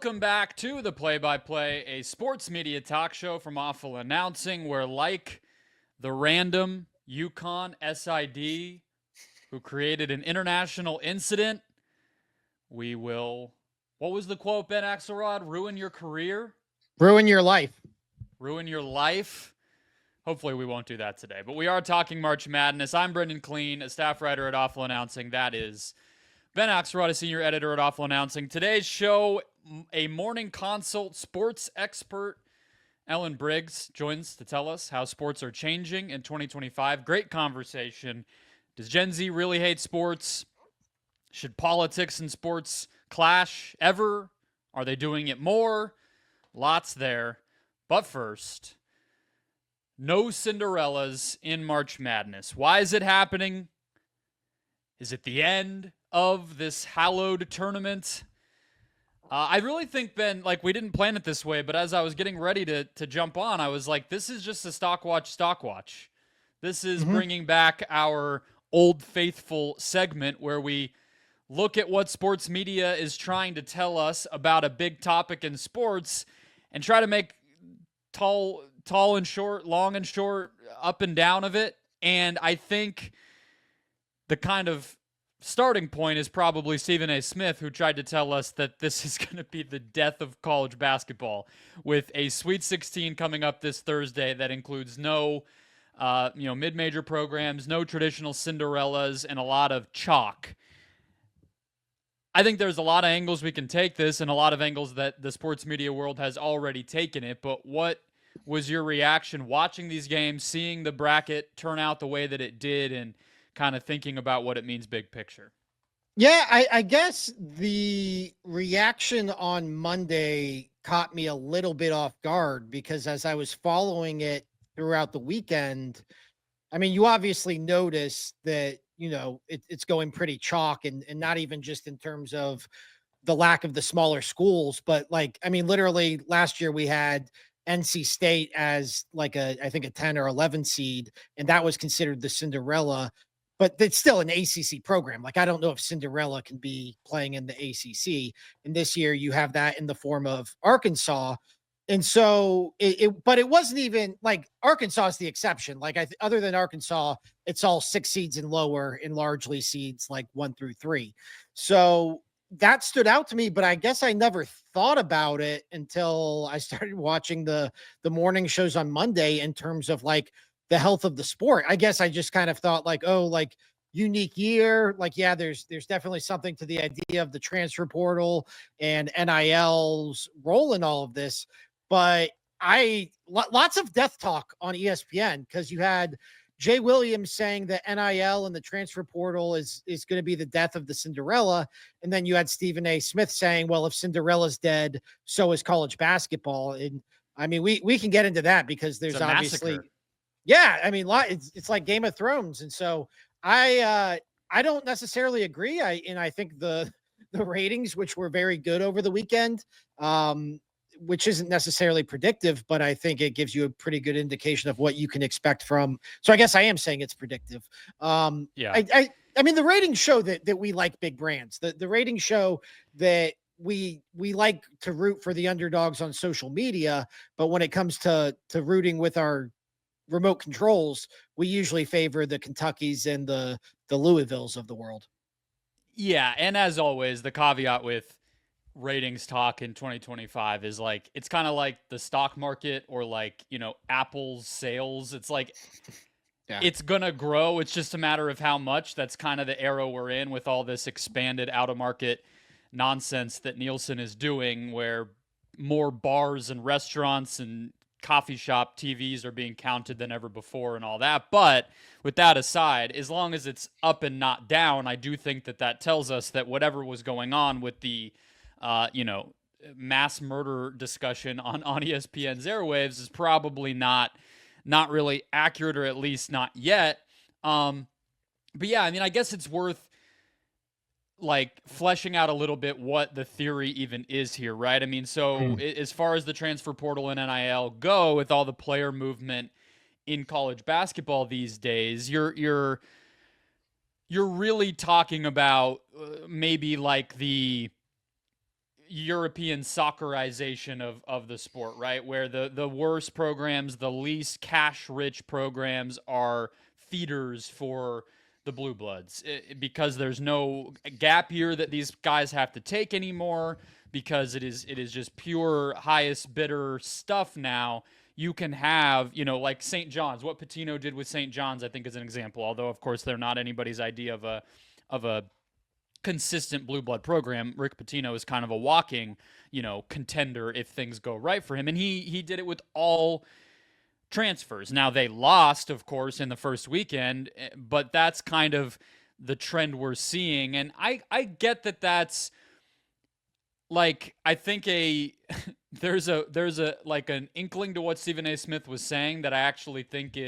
Welcome back to the Play-by-Play, a sports media talk show from Awful Announcing, where like the random Yukon SID who created an international incident, we will, what was the quote, Ben Axelrod? Ruin your career? Ruin your life. Ruin your life? Hopefully we won't do that today, but we are talking March Madness. I'm Brendon Kleen, a staff writer at Awful Announcing. That is Ben Axelrod, a senior editor at Awful Announcing. Today's show, a morning consult sports expert, Ellyn Briggs, joins to tell us how sports are changing in 2025. Great conversation. Does Gen Z really hate sports? Should politics and sports clash ever? Are they doing it more? Lots there. But first, no Cinderellas in March Madness. Why is it happening? Is it the end of this hallowed tournament? I really think, Ben, like, we didn't plan it this way, but as I was getting ready to jump on, I was like, this is just a stock watch. This is bringing back our old faithful segment where we look at what sports media is trying to tell us about a big topic in sports and try to make tall and short, long and short, up and down of it. And I think the kind of starting point is probably Stephen A. Smith, who tried to tell us that this is going to be the death of college basketball, with a Sweet 16 coming up this Thursday that includes no mid-major programs, no traditional Cinderellas, and a lot of chalk. I think there's a lot of angles we can take this, and a lot of angles that the sports media world has already taken it. But what was your reaction watching these games, seeing the bracket turn out the way that it did, and kind of thinking about what it means big picture? Yeah, I guess the reaction on Monday caught me a little bit off guard because as I was following it throughout the weekend, I mean, you obviously notice that, it's going pretty chalk and not even just in terms of the lack of the smaller schools, but literally last year we had NC State as I think a 10 or 11 seed, and that was considered the Cinderella, but it's still an ACC program. I don't know if Cinderella can be playing in the ACC. And this year you have that in the form of Arkansas. And so but it wasn't even Arkansas is the exception. Other than Arkansas, it's all 6 seeds and lower and largely seeds 1 through 3. So that stood out to me, but I guess I never thought about it until I started watching the morning shows on Monday in terms of the health of the sport. I guess I just kind of thought unique year. Yeah, there's definitely something to the idea of the transfer portal and NIL's role in all of this. But lots of death talk on ESPN because you had Jay Williams saying that NIL and the transfer portal is going to be the death of the Cinderella. And then you had Stephen A. Smith saying, well, if Cinderella's dead, so is college basketball. And I mean, we can get into that because there's obviously massacre. Yeah, I mean, it's like Game of Thrones, and so I don't necessarily agree. I think the ratings, which were very good over the weekend, which isn't necessarily predictive, but I think it gives you a pretty good indication of what you can expect from. So I guess I am saying it's predictive. Yeah. I mean, the ratings show that we like big brands. The ratings show that we like to root for the underdogs on social media, but when it comes to rooting with our remote controls, we usually favor the Kentuckys and the Louisvilles of the world. Yeah, and as always, the caveat with ratings talk in 2025 is it's kind of like the stock market or Apple's sales. It's It's gonna grow. It's just a matter of how much. That's kind of the era we're in with all this expanded out of market nonsense that Nielsen is doing, where more bars and restaurants and coffee shop TVs are being counted than ever before and all that. But with that aside, as long as it's up and not down, I do think that tells us that whatever was going on with the, mass murder discussion on ESPN's airwaves is probably not really accurate, or at least not yet. But yeah, I mean, I guess it's worth fleshing out a little bit what the theory even is here, right? I mean, so as far as the transfer portal and NIL go, with all the player movement in college basketball these days, you're really talking about maybe the European soccerization of the sport, right? Where the worst programs, the least cash-rich programs are feeders for the Blue Bloods because there's no gap year that these guys have to take anymore because it is just pure highest bidder stuff now. You can have, like St. John's, what Patino did with St. John's, I think is an example, although of course they're not anybody's idea of a consistent blue blood program. Rick Pitino is kind of a walking, contender if things go right for him. And he did it with all transfers. Now they lost, of course, in the first weekend, but that's kind of the trend we're seeing. And I get that that's like, I think there's a like an inkling to what Stephen A. Smith was saying that I actually think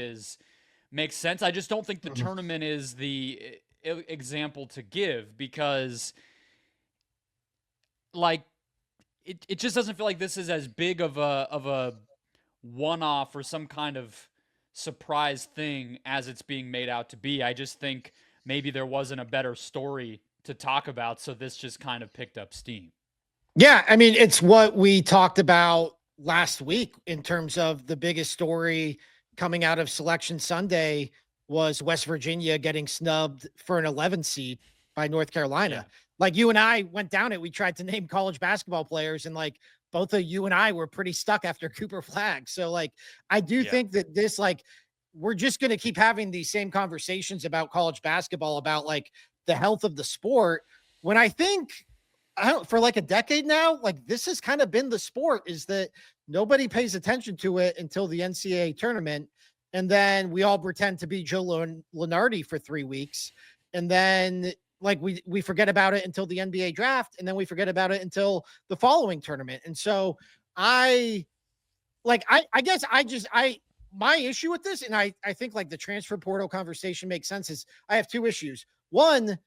makes sense. I just don't think the tournament is the example to give because like it just doesn't feel like this is as big of a one-off or some kind of surprise thing as it's being made out to be. I just think maybe there wasn't a better story to talk about, so this just kind of picked up steam. Yeah, I mean, it's what we talked about last week in terms of the biggest story coming out of Selection Sunday was West Virginia getting snubbed for an 11 seed by North Carolina. Yeah. Like you and I went down it. We tried to name college basketball players and like both of you and I were pretty stuck after Cooper Flagg. So like, I do think that this, like, we're just going to keep having these same conversations about college basketball, about like the health of the sport. When I think for like a decade now, like this has kind of been the sport, is that nobody pays attention to it until the NCAA tournament. And then we all pretend to be Joe Lunardi for 3 weeks. And then like we forget about it until the NBA draft. And then we forget about it until the following tournament. And so my issue with this, and I think like the transfer portal conversation makes sense, is I have 2 issues. One,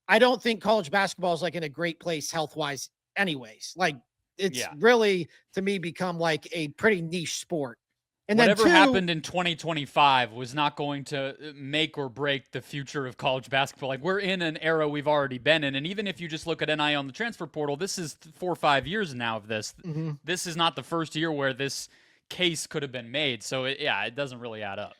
I don't think college basketball is like in a great place health-wise anyways. Like it's really, to me, become like a pretty niche sport. And whatever happened in 2025 was not going to make or break the future of college basketball. Like we're in an era we've already been in. And even if you just look at NIL on the transfer portal, this is 4 or 5 years now of this. Mm-hmm. This is not the first year where this case could have been made. So it doesn't really add up.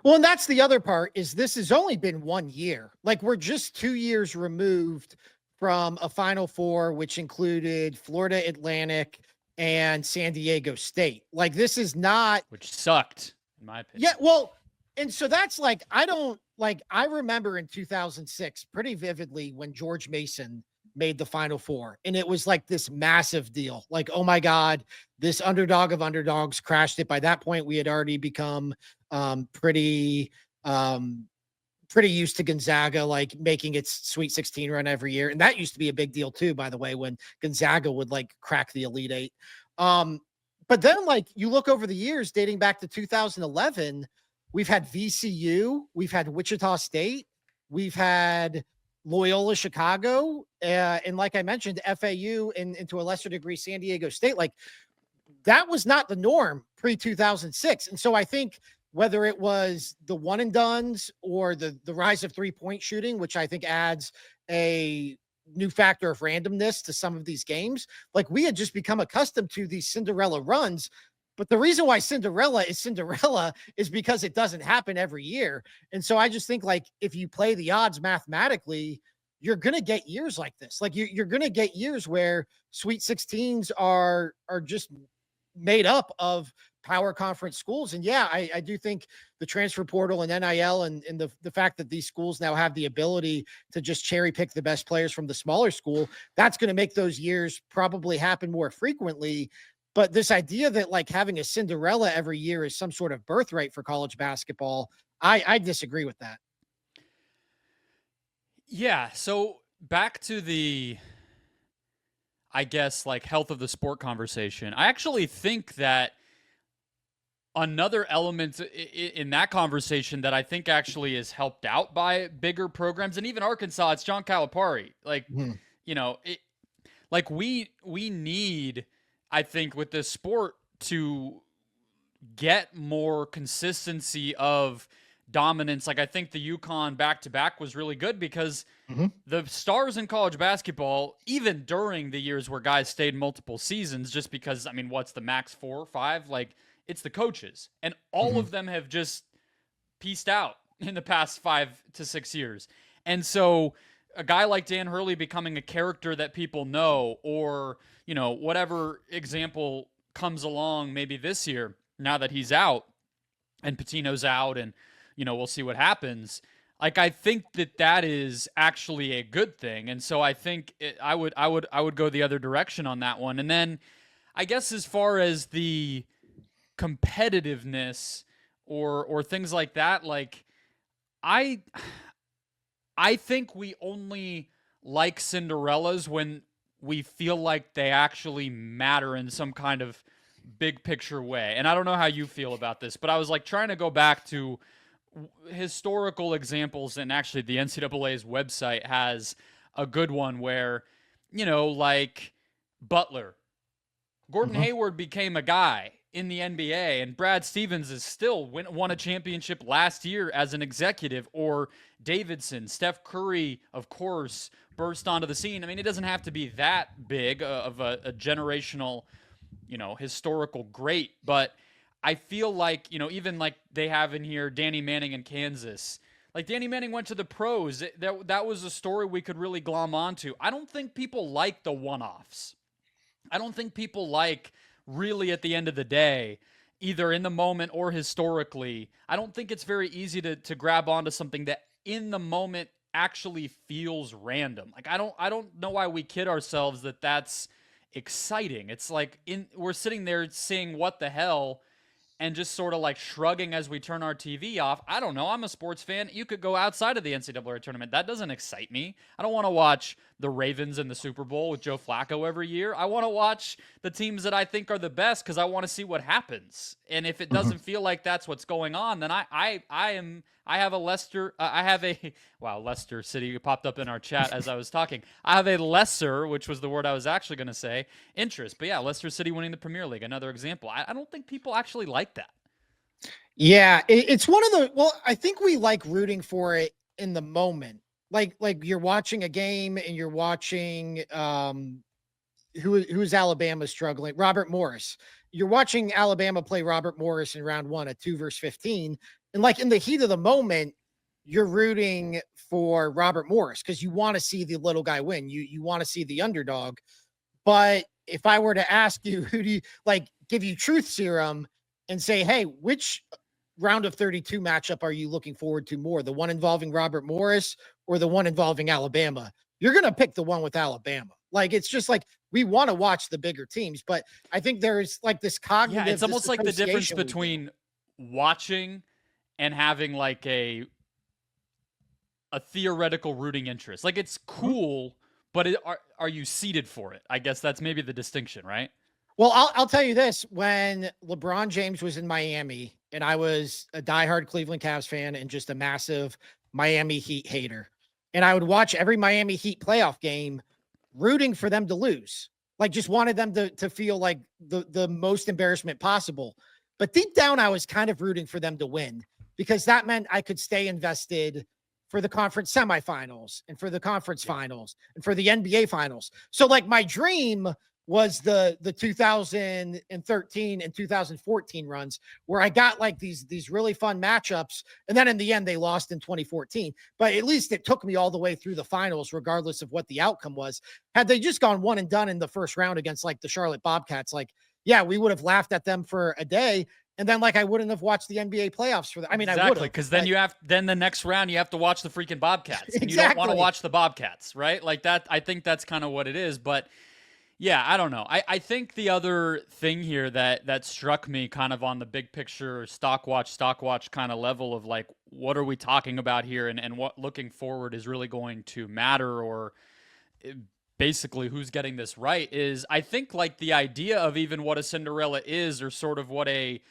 Well, and that's the other part, is this has only been 1 year. Like we're just 2 years removed from a Final Four, which included Florida Atlantic and San Diego State. Like this is not, which sucked in my opinion. Yeah. Well, and so that's like, I remember in 2006 pretty vividly when George Mason made the Final Four, and it was like this massive deal. Like, oh my God, this underdog of underdogs crashed it. By that point, we had already become pretty used to Gonzaga, like making its Sweet 16 run every year. And that used to be a big deal too, by the way, when Gonzaga would like crack the Elite Eight. But then like you look over the years dating back to 2011, we've had VCU, we've had Wichita State, we've had Loyola Chicago, and like I mentioned, FAU, and to a lesser degree, San Diego State. Like that was not the norm pre-2006. And so I think whether it was the one and dones or the rise of 3-point shooting, which I think adds a new factor of randomness to some of these games, like we had just become accustomed to these Cinderella runs. But the reason why Cinderella is because it doesn't happen every year. And so I just think like if you play the odds mathematically, you're going to get years like this. Like you're going to get years where Sweet 16s are just made up of power conference schools. And yeah, I do think the transfer portal and NIL and the fact that these schools now have the ability to just cherry pick the best players from the smaller school, that's going to make those years probably happen more frequently. But this idea that like having a Cinderella every year is some sort of birthright for college basketball, I disagree with that. Yeah. So back to the, I guess, like health of the sport conversation. I actually think that another element in that conversation that I think actually is helped out by bigger programs, and even Arkansas, it's John Calipari. Like, we need, I think, with this sport to get more consistency of dominance. Like I think the UConn back-to-back was really good because Mhm. the stars in college basketball, even during the years where guys stayed multiple seasons, just because, I mean, what's the max 4 or 5? Like, it's the coaches. And all Mhm. of them have just pieced out in the past 5 to 6 years. And so a guy like Dan Hurley becoming a character that people know, or, whatever example comes along maybe this year, now that he's out and Patino's out and, we'll see what happens. Like, I think that is actually a good thing. And so I think I would go the other direction on that one. And then I guess as far as the competitiveness or things like that, like I I think we only like Cinderellas when we feel like they actually matter in some kind of big picture way. And I don't know how you feel about this, but I was like trying to go back to historical examples, and actually the NCAA's website has a good one where, like Butler, Gordon Mhm. Hayward became a guy in the NBA, and Brad Stevens is still won a championship last year as an executive. Or Davidson, Steph Curry, of course, burst onto the scene. I mean, it doesn't have to be that big of a generational, historical great, but I feel like, even like they have in here Danny Manning in Kansas. Like Danny Manning went to the pros. That was a story we could really glom onto. I don't think people like the one-offs. I don't think people like, really at the end of the day, either in the moment or historically, I don't think it's very easy to grab onto something that in the moment actually feels random. Like I don't know why we kid ourselves that that's exciting. It's like we're sitting there saying what the hell and just sort of like shrugging as we turn our TV off. I don't know. I'm a sports fan. You could go outside of the NCAA tournament. That doesn't excite me. I don't want to watch the Ravens in the Super Bowl with Joe Flacco every year. I want to watch the teams that I think are the best because I want to see what happens. And if it Mhm. doesn't feel like that's what's going on, then I have a Leicester. I have a wow, Leicester City popped up in our chat as I was talking. I have a lesser, which was the word I was actually going to say, interest. But yeah, Leicester City winning the Premier League, another example. I don't think people actually like that. Yeah, it's one of the. Well, I think we like rooting for it in the moment. Like you're watching a game and you're watching who's Alabama struggling? Robert Morris. You're watching Alabama play Robert Morris in round 1 at 2 versus 15. And like in the heat of the moment, you're rooting for Robert Morris because you want to see the little guy win. You want to see the underdog. But if I were to ask you, who do you like, give you truth serum and say, hey, which round of 32 matchup are you looking forward to more? The one involving Robert Morris or the one involving Alabama? You're going to pick the one with Alabama. Like, it's just like we want to watch the bigger teams, but I think there's like this Yeah, cognitive it's almost like the difference disassociation we do. between watching and having like a theoretical rooting interest. Like it's Mhm. cool, but are you seated for it? I guess that's maybe the distinction, right? Well, I'll tell you this: when LeBron James was in Miami, and I was a diehard Cleveland Cavs fan and just a massive Miami Heat hater, and I would watch every Miami Heat playoff game, rooting for them to lose, like just wanted them to feel like the most embarrassment possible. But deep down, I was kind of rooting for them to win because that meant I could stay invested for the conference semifinals and for the conference Yeah. finals and for the NBA finals. So like my dream was the 2013 and 2014 runs where I got like these really fun matchups, and then in the end they lost in 2014. But at least it took me all the way through the finals, regardless of what the outcome was. Had they just gone one and done in the first round against like the Charlotte Bobcats, like yeah, we would have laughed at them for a day, and then like I wouldn't have watched the NBA playoffs for that. I mean, I would Exactly, have, because but then the next round you have to watch the freaking Bobcats, and you don't want to exactly. watch the Bobcats, right? Like that. I think that's kind of what it is. But yeah, I don't know. I think the other thing here that struck me kind of on the big picture stock watch kind of level of like what are we talking about here, and what looking forward is really going to matter, or eh, basically who's getting this right, is I think like the idea of even what a Cinderella is, or sort of what a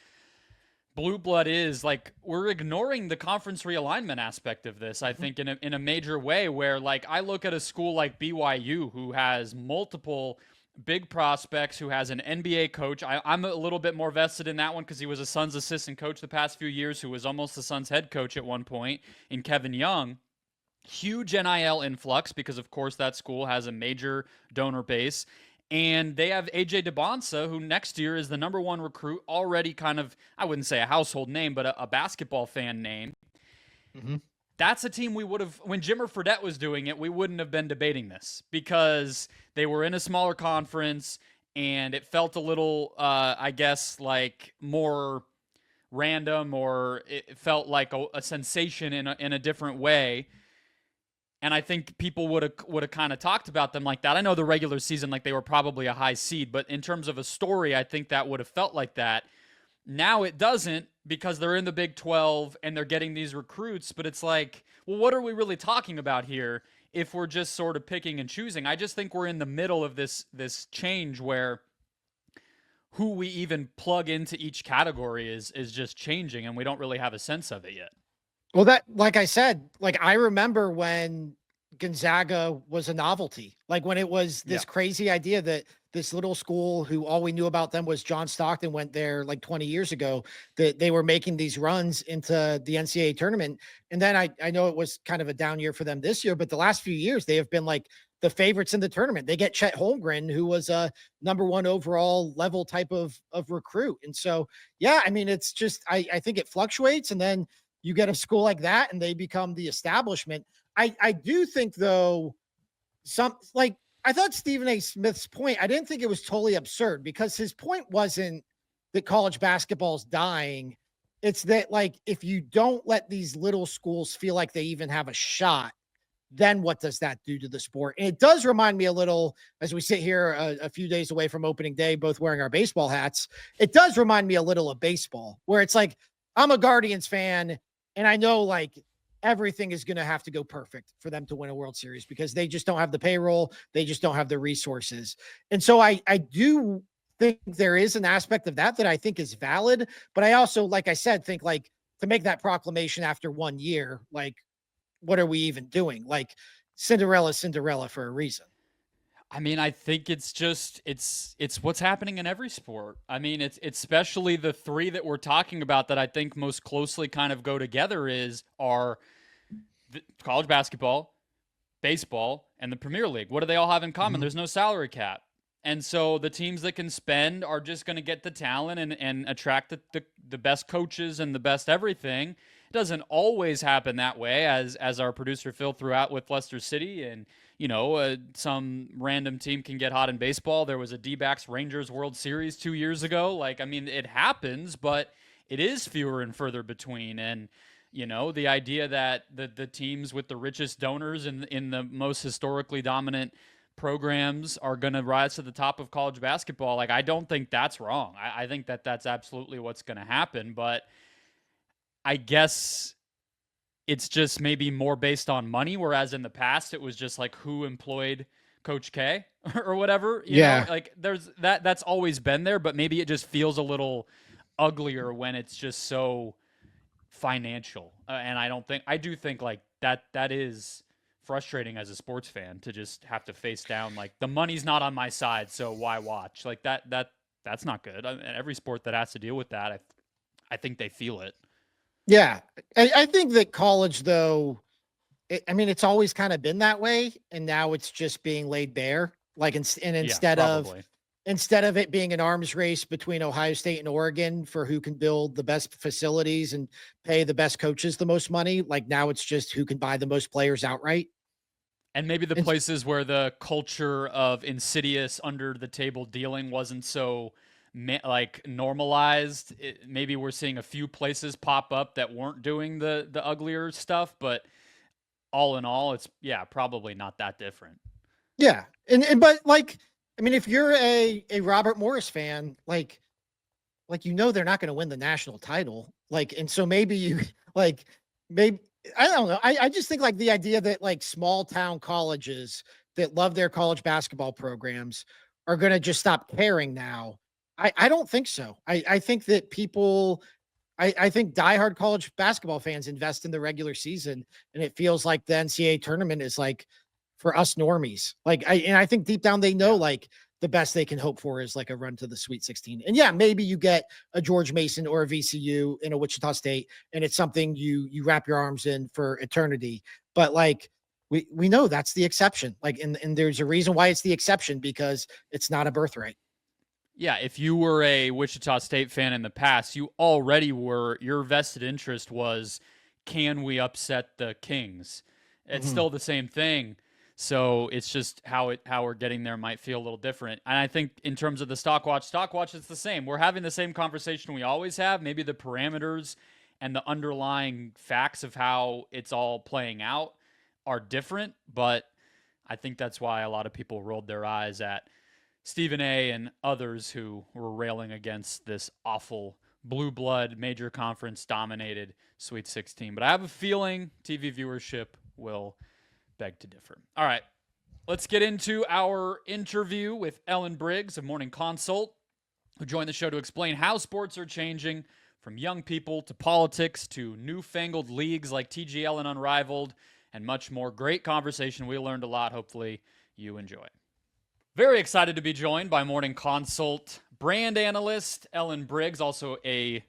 blue blood is, like we're ignoring the conference realignment aspect of this. I think in a major way, where like I look at a school like BYU who has multiple big prospects, who has an NBA coach. I'm a little bit more vested in that one because he was a Suns assistant coach the past few years, who was almost the Suns head coach at one point in Kevin Young. Huge NIL influx because, of course, that school has a major donor base. And they have AJ DeBonsa, who next year is the number one recruit, already kind of, I wouldn't say a household name, but a basketball fan name. Mm-hmm. That's a team we would have, when Jimmer Fredette was doing it, we wouldn't have been debating this because they were in a smaller conference and it felt a little, I guess, like more random, or it felt like a sensation in a different way. And I think people would have kind of talked about them like that. I know the regular season, like they were probably a high seed, but in terms of a story, I think that would have felt like that. Now it doesn't because they're in the Big 12 and they're getting these recruits, but it's like, well, what are we really talking about here if we're just sort of picking and choosing? I just think we're in the middle of this change where who we even plug into each category is just changing, and we don't really have a sense of it yet. Well, that, like I said, like I remember when Gonzaga was a novelty, like when it was this crazy idea that this little school who all we knew about them was John Stockton went there like 20 years ago, that they were making these runs into the NCAA tournament. And then I know it was kind of a down year for them this year, but the last few years they have been like the favorites in the tournament. They get Chet Holmgren, who was a number one overall level type of recruit. And so, yeah, I mean, it's just, I think it fluctuates, and then you get a school like that and they become the establishment. I do think, though, I thought Stephen A. Smith's point, I didn't think it was totally absurd, because his point wasn't that college basketball is dying. It's that, like, if you don't let these little schools feel like they even have a shot, then what does that do to the sport? And it does remind me a little, as we sit here a few days away from opening day, both wearing our baseball hats, it does remind me a little of baseball, where it's like, I'm a Guardians fan, and I know, like, everything is going to have to go perfect for them to win a World Series because they just don't have the payroll. They just don't have the resources. And so I do think there is an aspect of that I think is valid. But I also, like I said, think, like, to make that proclamation after 1 year, like, what are we even doing? Like, Cinderella for a reason. I mean, I think it's just it's what's happening in every sport. I mean, it's especially the three that we're talking about that I think most closely kind of go together are college basketball, baseball, and the Premier League. What do they all have in common? There's no salary cap. And so the teams that can spend are just going to get the talent and attract the best coaches and the best everything. It doesn't always happen that way, as our producer Phil threw out with Leicester City. And, some random team can get hot in baseball. There was a D-backs Rangers World Series 2 years ago. Like, I mean, it happens, but it is fewer and further between. And, the idea that the teams with the richest donors in the most historically dominant programs are going to rise to the top of college basketball, like, I don't think that's wrong. I think that's absolutely what's going to happen. But I guess it's just maybe more based on money, whereas in the past it was just like who employed Coach K or whatever. You know? Like, there's that's always been there, but maybe it just feels a little uglier when it's just so financial. And I do think like that is frustrating as a sports fan, to just have to face down, like, the money's not on my side, so why watch? Like, that's not good. I mean, every sport that has to deal with that, I think they feel it. Yeah. I think that college, though, it's always kind of been that way, and now it's just being laid bare. Like, instead of it being an arms race between Ohio State and Oregon for who can build the best facilities and pay the best coaches the most money, like, now it's just who can buy the most players outright. And maybe the places where the culture of insidious under the table dealing wasn't so normalized. Maybe we're seeing a few places pop up that weren't doing the uglier stuff, but all in all, it's probably not that different. Yeah. But, like, I mean, if you're a Robert Morris fan, like, they're not going to win the national title. Like, and so maybe I don't know. I just think, like, the idea that, like, small town colleges that love their college basketball programs are going to just stop caring now. I don't think so. I think that I think diehard college basketball fans invest in the regular season, and it feels like the NCAA tournament is, like, for us normies. Like, I think deep down they know, like, the best they can hope for is like a run to the Sweet 16. And yeah, maybe you get a George Mason or a VCU in a Wichita State, and it's something you wrap your arms in for eternity. But like we know that's the exception. Like, and there's a reason why it's the exception, because it's not a birthright. Yeah, if you were a Wichita State fan in the past, you already were, your vested interest was, can we upset the Kings? It's still the same thing. So it's just how we're getting there might feel a little different. And I think in terms of the Stockwatch, it's the same. We're having the same conversation we always have. Maybe the parameters and the underlying facts of how it's all playing out are different, but I think that's why a lot of people rolled their eyes at Stephen A. and others who were railing against this awful blue blood major conference dominated Sweet 16. But I have a feeling TV viewership will beg to differ. All right, let's get into our interview with Ellyn Briggs of Morning Consult, who joined the show to explain how sports are changing, from young people to politics to newfangled leagues like TGL and Unrivaled, and much more. Great conversation. We learned a lot. Hopefully you enjoy. Very excited to be joined by Morning Consult brand analyst Ellyn Briggs, also a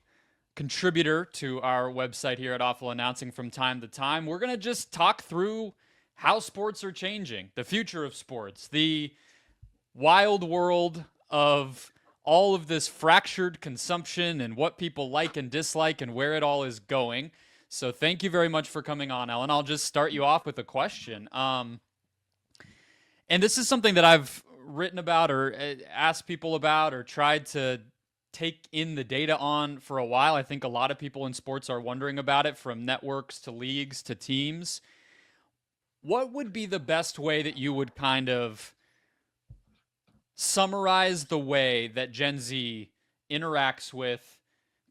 contributor to our website here at Awful Announcing from time to time. We're going to just talk through how sports are changing, the future of sports, the wild world of all of this fractured consumption and what people like and dislike and where it all is going. So thank you very much for coming on, Ellyn. I'll just start you off with a question. And this is something that I've written about or asked people about or tried to take in the data on for a while. I think a lot of people in sports are wondering about it, from networks to leagues to teams. What would be the best way that you would kind of summarize the way that Gen Z interacts with,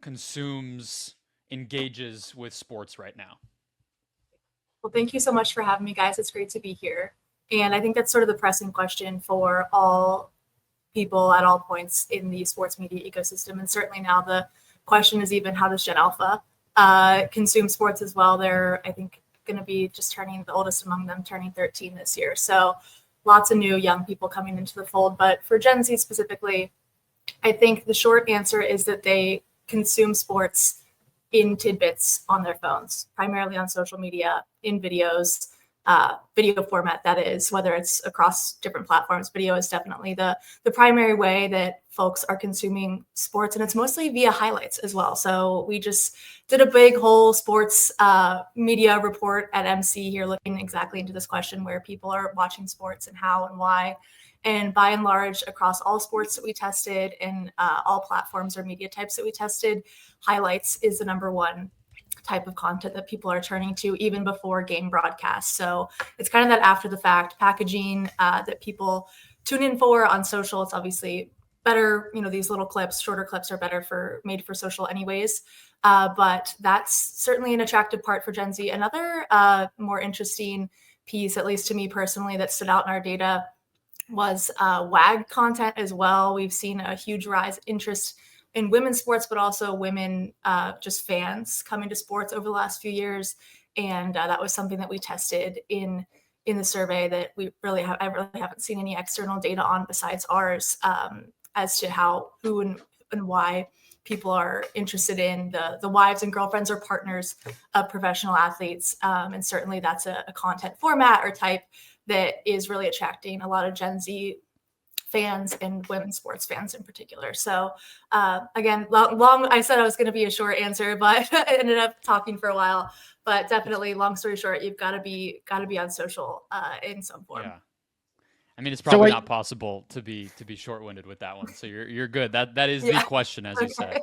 consumes, engages with sports right now? Well, thank you so much for having me, guys. It's great to be here. And I think that's sort of the pressing question for all people at all points in the sports media ecosystem. And certainly now the question is even, how does Gen Alpha consume sports as well? They're, I think, going to be just turning, the oldest among them, turning 13 this year. So lots of new young people coming into the fold. But for Gen Z specifically, I think the short answer is that they consume sports in tidbits on their phones, primarily on social media, in videos, video format, that is, whether it's across different platforms. Video is definitely the primary way that folks are consuming sports, and it's mostly via highlights as well. So we just did a big whole sports media report at MC here, looking exactly into this question, where people are watching sports and how and why. And by and large, across all sports that we tested and all platforms or media types that we tested, highlights is the number one type of content that people are turning to, even before game broadcasts. So it's kind of that after the fact packaging that people tune in for on social. It's obviously better, these little clips, shorter clips are better made for social anyways. But that's certainly an attractive part for Gen Z. Another more interesting piece, at least to me personally, that stood out in our data was WAG content as well. We've seen a huge rise in interest in women's sports, but also women just fans coming to sports over the last few years. And that was something that we tested in the survey that I really haven't seen any external data on besides ours, as to who and why people are interested in the wives and girlfriends or partners of professional athletes. And certainly that's a content format or type that is really attracting a lot of Gen Z fans and women's sports fans in particular. So again, long, I said I was going to be a short answer, but I ended up talking for a while. But definitely, long story short, you've got to be on social in some form. Yeah. I mean, it's probably not possible to be short-winded with that one. So you're good. That is the question, as you said.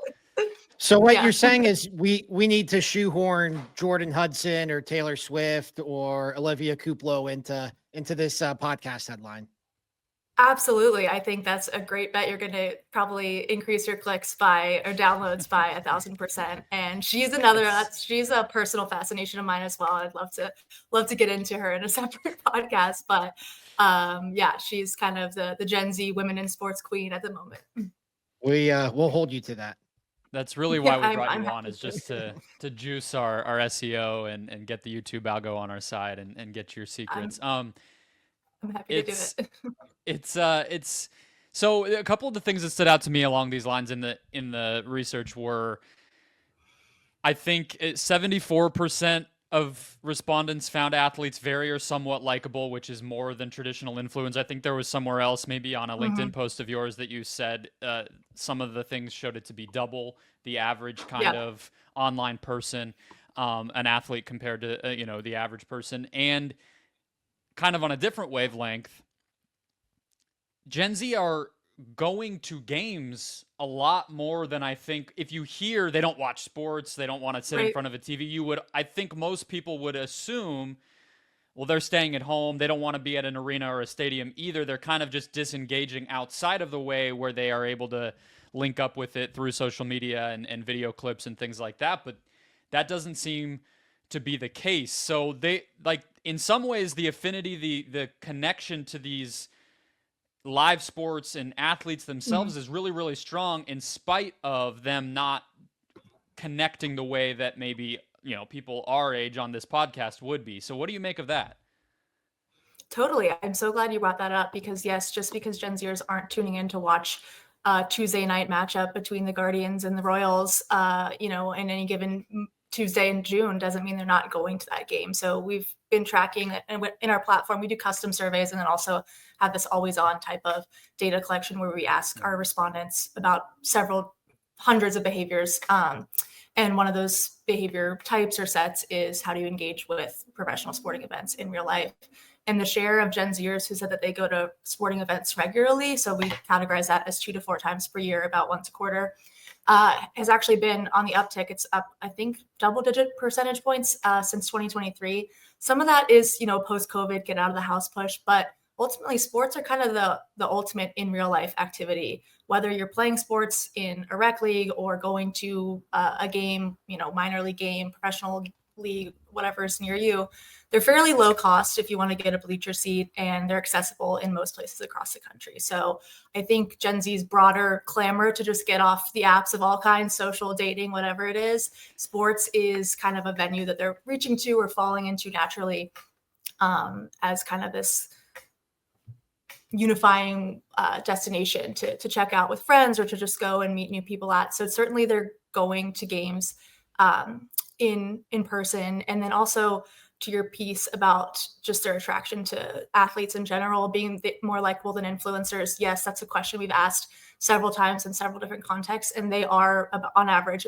So what you're saying is we need to shoehorn Jordan Hudson or Taylor Swift or Olivia Kuplo into this podcast headline. Absolutely. I think that's a great bet. You're going to probably increase your clicks or downloads by 1,000%. And she's a personal fascination of mine as well. I'd love to get into her in a separate podcast, but yeah, she's kind of the Gen Z women in sports queen at the moment. We'll hold you to that. That's really why we brought you on, is just to juice our SEO and get the YouTube algo on our side and get your secrets. I'm happy to do it. It's So a couple of the things that stood out to me along these lines in the research were, I think 74% of respondents found athletes very or somewhat likable, which is more than traditional influence. I think there was somewhere else, maybe on a LinkedIn post of yours, that you said some of the things showed it to be double the average kind of online person, an athlete compared to the average person. And kind of on a different wavelength, Gen Z are going to games a lot more than I think. If you hear they don't watch sports, they don't want to sit in front of a TV, I think most people would assume, well, they're staying at home. They don't want to be at an arena or a stadium either. They're kind of just disengaging outside of the way where they are able to link up with it through social media and video clips and things like that. But that doesn't seem to be the case. So they, like, in some ways, the affinity, the connection to these live sports and athletes themselves is really, really strong, in spite of them not connecting the way that maybe, people our age on this podcast would be. So what do you make of that? Totally. I'm so glad you brought that up, because yes, just because Gen Zers aren't tuning in to watch a Tuesday night matchup between the Guardians and the Royals, in any given Tuesday in June, doesn't mean they're not going to that game. So we've been tracking it, and in our platform, we do custom surveys, and then also have this always on type of data collection where we ask our respondents about several hundreds of behaviors. And one of those behavior types or sets is, how do you engage with professional sporting events in real life? And the share of Gen Zers who said that they go to sporting events regularly, so we categorize that as 2 to 4 times per year, about once a quarter, has actually been on the uptick. It's up, I think, double-digit percentage points since 2023. Some of that is, post-COVID, get out of the house push, but ultimately sports are kind of the ultimate in real life activity. Whether you're playing sports in a rec league or going to a game, minor league game, professional league, whatever is near you, they're fairly low cost if you want to get a bleacher seat, and they're accessible in most places across the country. So I think Gen Z's broader clamor to just get off the apps of all kinds, social, dating, whatever it is, sports is kind of a venue that they're reaching to or falling into naturally, as kind of this unifying destination to check out with friends, or to just go and meet new people at. So certainly they're going to games in person. And then also, to your piece about just their attraction to athletes in general being more likable than influencers, yes, that's a question we've asked several times in several different contexts, and they are on average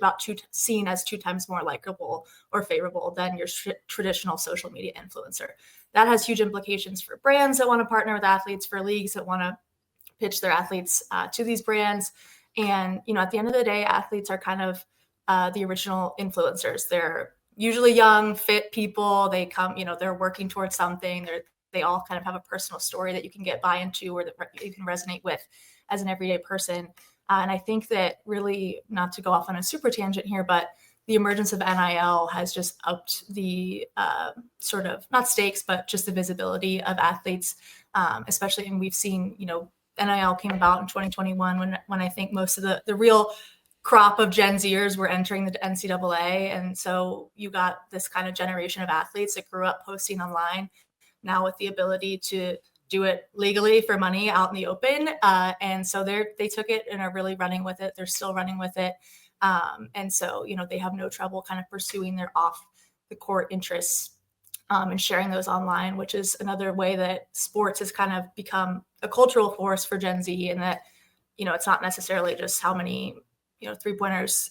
seen as 2 times more likable or favorable than your traditional social media influencer. That has huge implications for brands that want to partner with athletes, for leagues that want to pitch their athletes to these brands. And, at the end of the day, athletes are kind of the original influencers. They're usually young, fit people. They come, they're working towards something. They all kind of have a personal story that you can get buy into, or that you can resonate with as an everyday person. And I think that, really, not to go off on a super tangent here, but the emergence of NIL has just upped the sort of, not stakes, but just the visibility of athletes, especially. And we've seen, NIL came about in 2021 when I think most of the real crop of Gen Zers were entering the NCAA. And so you got this kind of generation of athletes that grew up posting online, now with the ability to do it legally for money out in the open. And so they took it and are really running with it. They're still running with it. And so, they have no trouble kind of pursuing their off the court interests and sharing those online, which is another way that sports has kind of become a cultural force for Gen Z. And that, it's not necessarily just how many, 3-pointers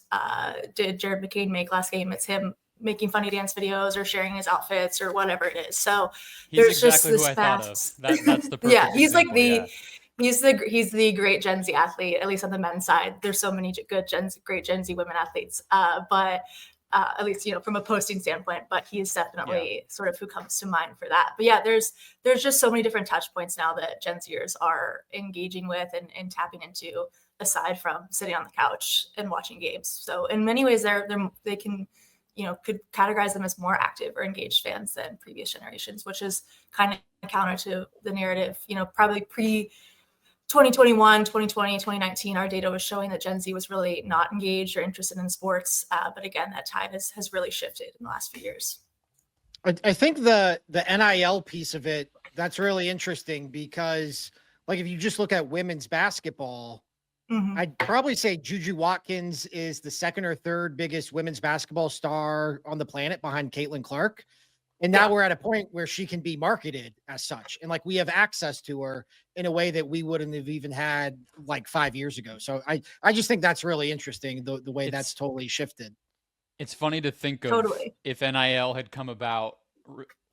did Jared McCain make last game. It's him making funny dance videos or sharing his outfits or whatever it is. So there's exactly just this who I thought of. That's the perfect yeah, he's example, like he's the great Gen Z athlete, at least on the men's side. There's so many good great Gen Z women athletes, but at least, from a posting standpoint, but he's definitely sort of who comes to mind for that. But yeah, there's just so many different touch points now that Gen Zers are engaging with and tapping into, aside from sitting on the couch and watching games. So in many ways, they can, could categorize them as more active or engaged fans than previous generations, which is kind of counter to the narrative. Probably pre 2021, 2020, 2019, our data was showing that Gen Z was really not engaged or interested in sports. But again, that tide has really shifted in the last few years. I think the NIL piece of it, that's really interesting, because like if you just look at women's basketball, Mhm. I'd probably say Juju Watkins is the second or third biggest women's basketball star on the planet behind Caitlin Clark. And now Yeah. we're at a point where she can be marketed as such. And like we have access to her in a way that we wouldn't have even had like 5 years ago. So I just think that's really interesting, the way that's totally shifted. It's funny to think of Totally. if NIL had come about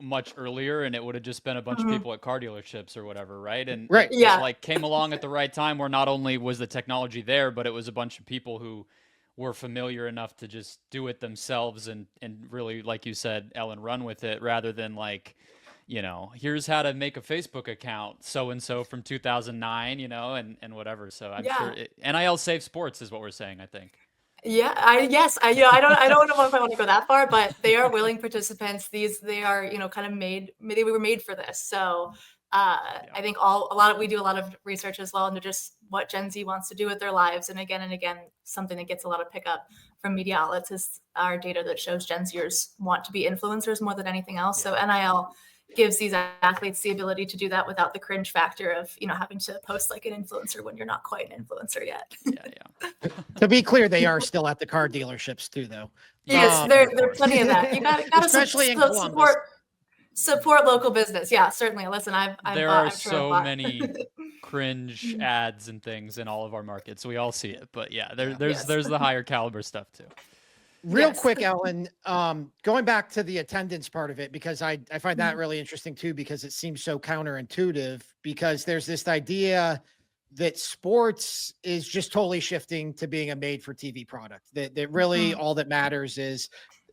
much earlier and it would have just been a bunch of Mhm. people at car dealerships or whatever, right? And Right. it Yeah. like came along at the right time where not only was the technology there, but it was a bunch of people who were familiar enough to just do it themselves and really, like you said, Ellen, run with it rather than like, here's how to make a Facebook account, so and so from 2009, and whatever. So I'm sure NIL saves sports is what we're saying, I think. Yeah, I don't know if I want to go that far, but they are willing participants. They are, kind of they were made for this. So I think we do a lot of research as well into just what Gen Z wants to do with their lives. And again, something that gets a lot of pickup from media outlets is our data that shows Gen Zers want to be influencers more than anything else. So NIL gives these athletes the ability to do that without the cringe factor of, having to post like an influencer when you're not quite an influencer yet. Yeah. To be clear, they are still at the car dealerships too, though. Yes, there's plenty of that. You got to Especially in Columbus. support local business. Yeah, certainly. Listen, there are so many cringe ads and things in all of our markets. We all see it, but there's the higher caliber stuff too. Real quick, Ellen, going back to the attendance part of it, because I find that really interesting too, because it seems so counterintuitive, because there's this idea that sports is just totally shifting to being a made for TV product, that really all that matters is,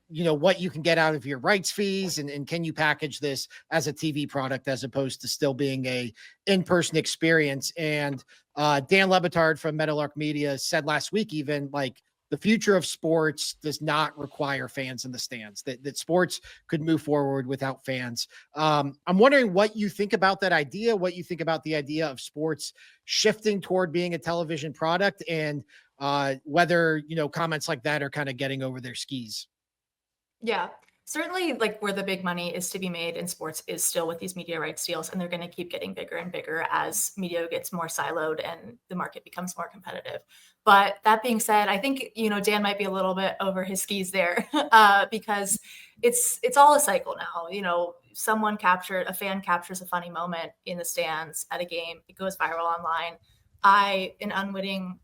what you can get out of your rights fees and can you package this as a TV product as opposed to still being a in-person experience. And Dan Lebitard from Meadowlark Media said last week, even like, the future of sports does not require fans in the stands, that sports could move forward without fans. I'm wondering what you think about that idea, what you think about the idea of sports shifting toward being a television product, and whether, comments like that are kind of getting over their skis. Yeah, certainly like where the big money is to be made in sports is still with these media rights deals, and they're going to keep getting bigger and bigger as media gets more siloed and the market becomes more competitive. But that being said, I think, Dan might be a little bit over his skis there because it's all a cycle now. A fan captures a funny moment in the stands at a game. It goes viral online. An unwitting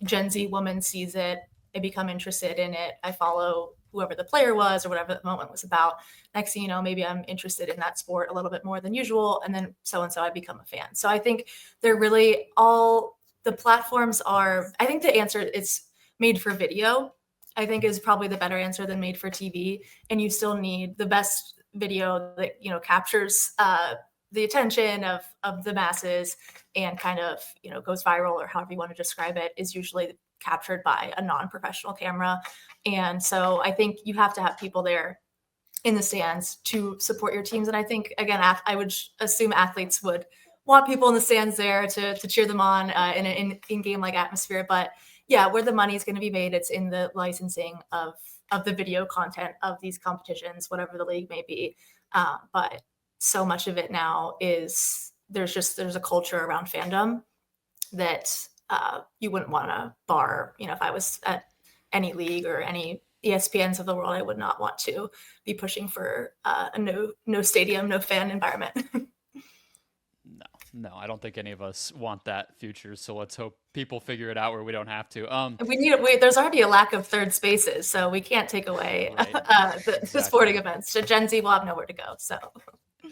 Gen Z woman sees it. I become interested in it. I follow whoever the player was or whatever the moment was about. Next thing you know, maybe I'm interested in that sport a little bit more than usual. And then so-and-so, I become a fan. So I think they're really the platforms are, I think the answer is made for video, I think is probably the better answer than made for TV. And you still need the best video that, captures the attention of the masses and kind of, goes viral or however you want to describe it, is usually captured by a non-professional camera. And so I think you have to have people there in the stands to support your teams. And I think, again, I would assume athletes would want people in the stands there to cheer them on in an in-game like atmosphere. But yeah, where the money is going to be made, it's in the licensing of the video content of these competitions, whatever the league may be. But so much of it now is there's a culture around fandom that you wouldn't want to bar. If I was at any league or any ESPNs of the world, I would not want to be pushing for a no stadium, no fan environment. No, I don't think any of us want that future. So let's hope people figure it out where we don't have to. There's already a lack of third spaces, so we can't take away the sporting events. So Gen Z will have nowhere to go. So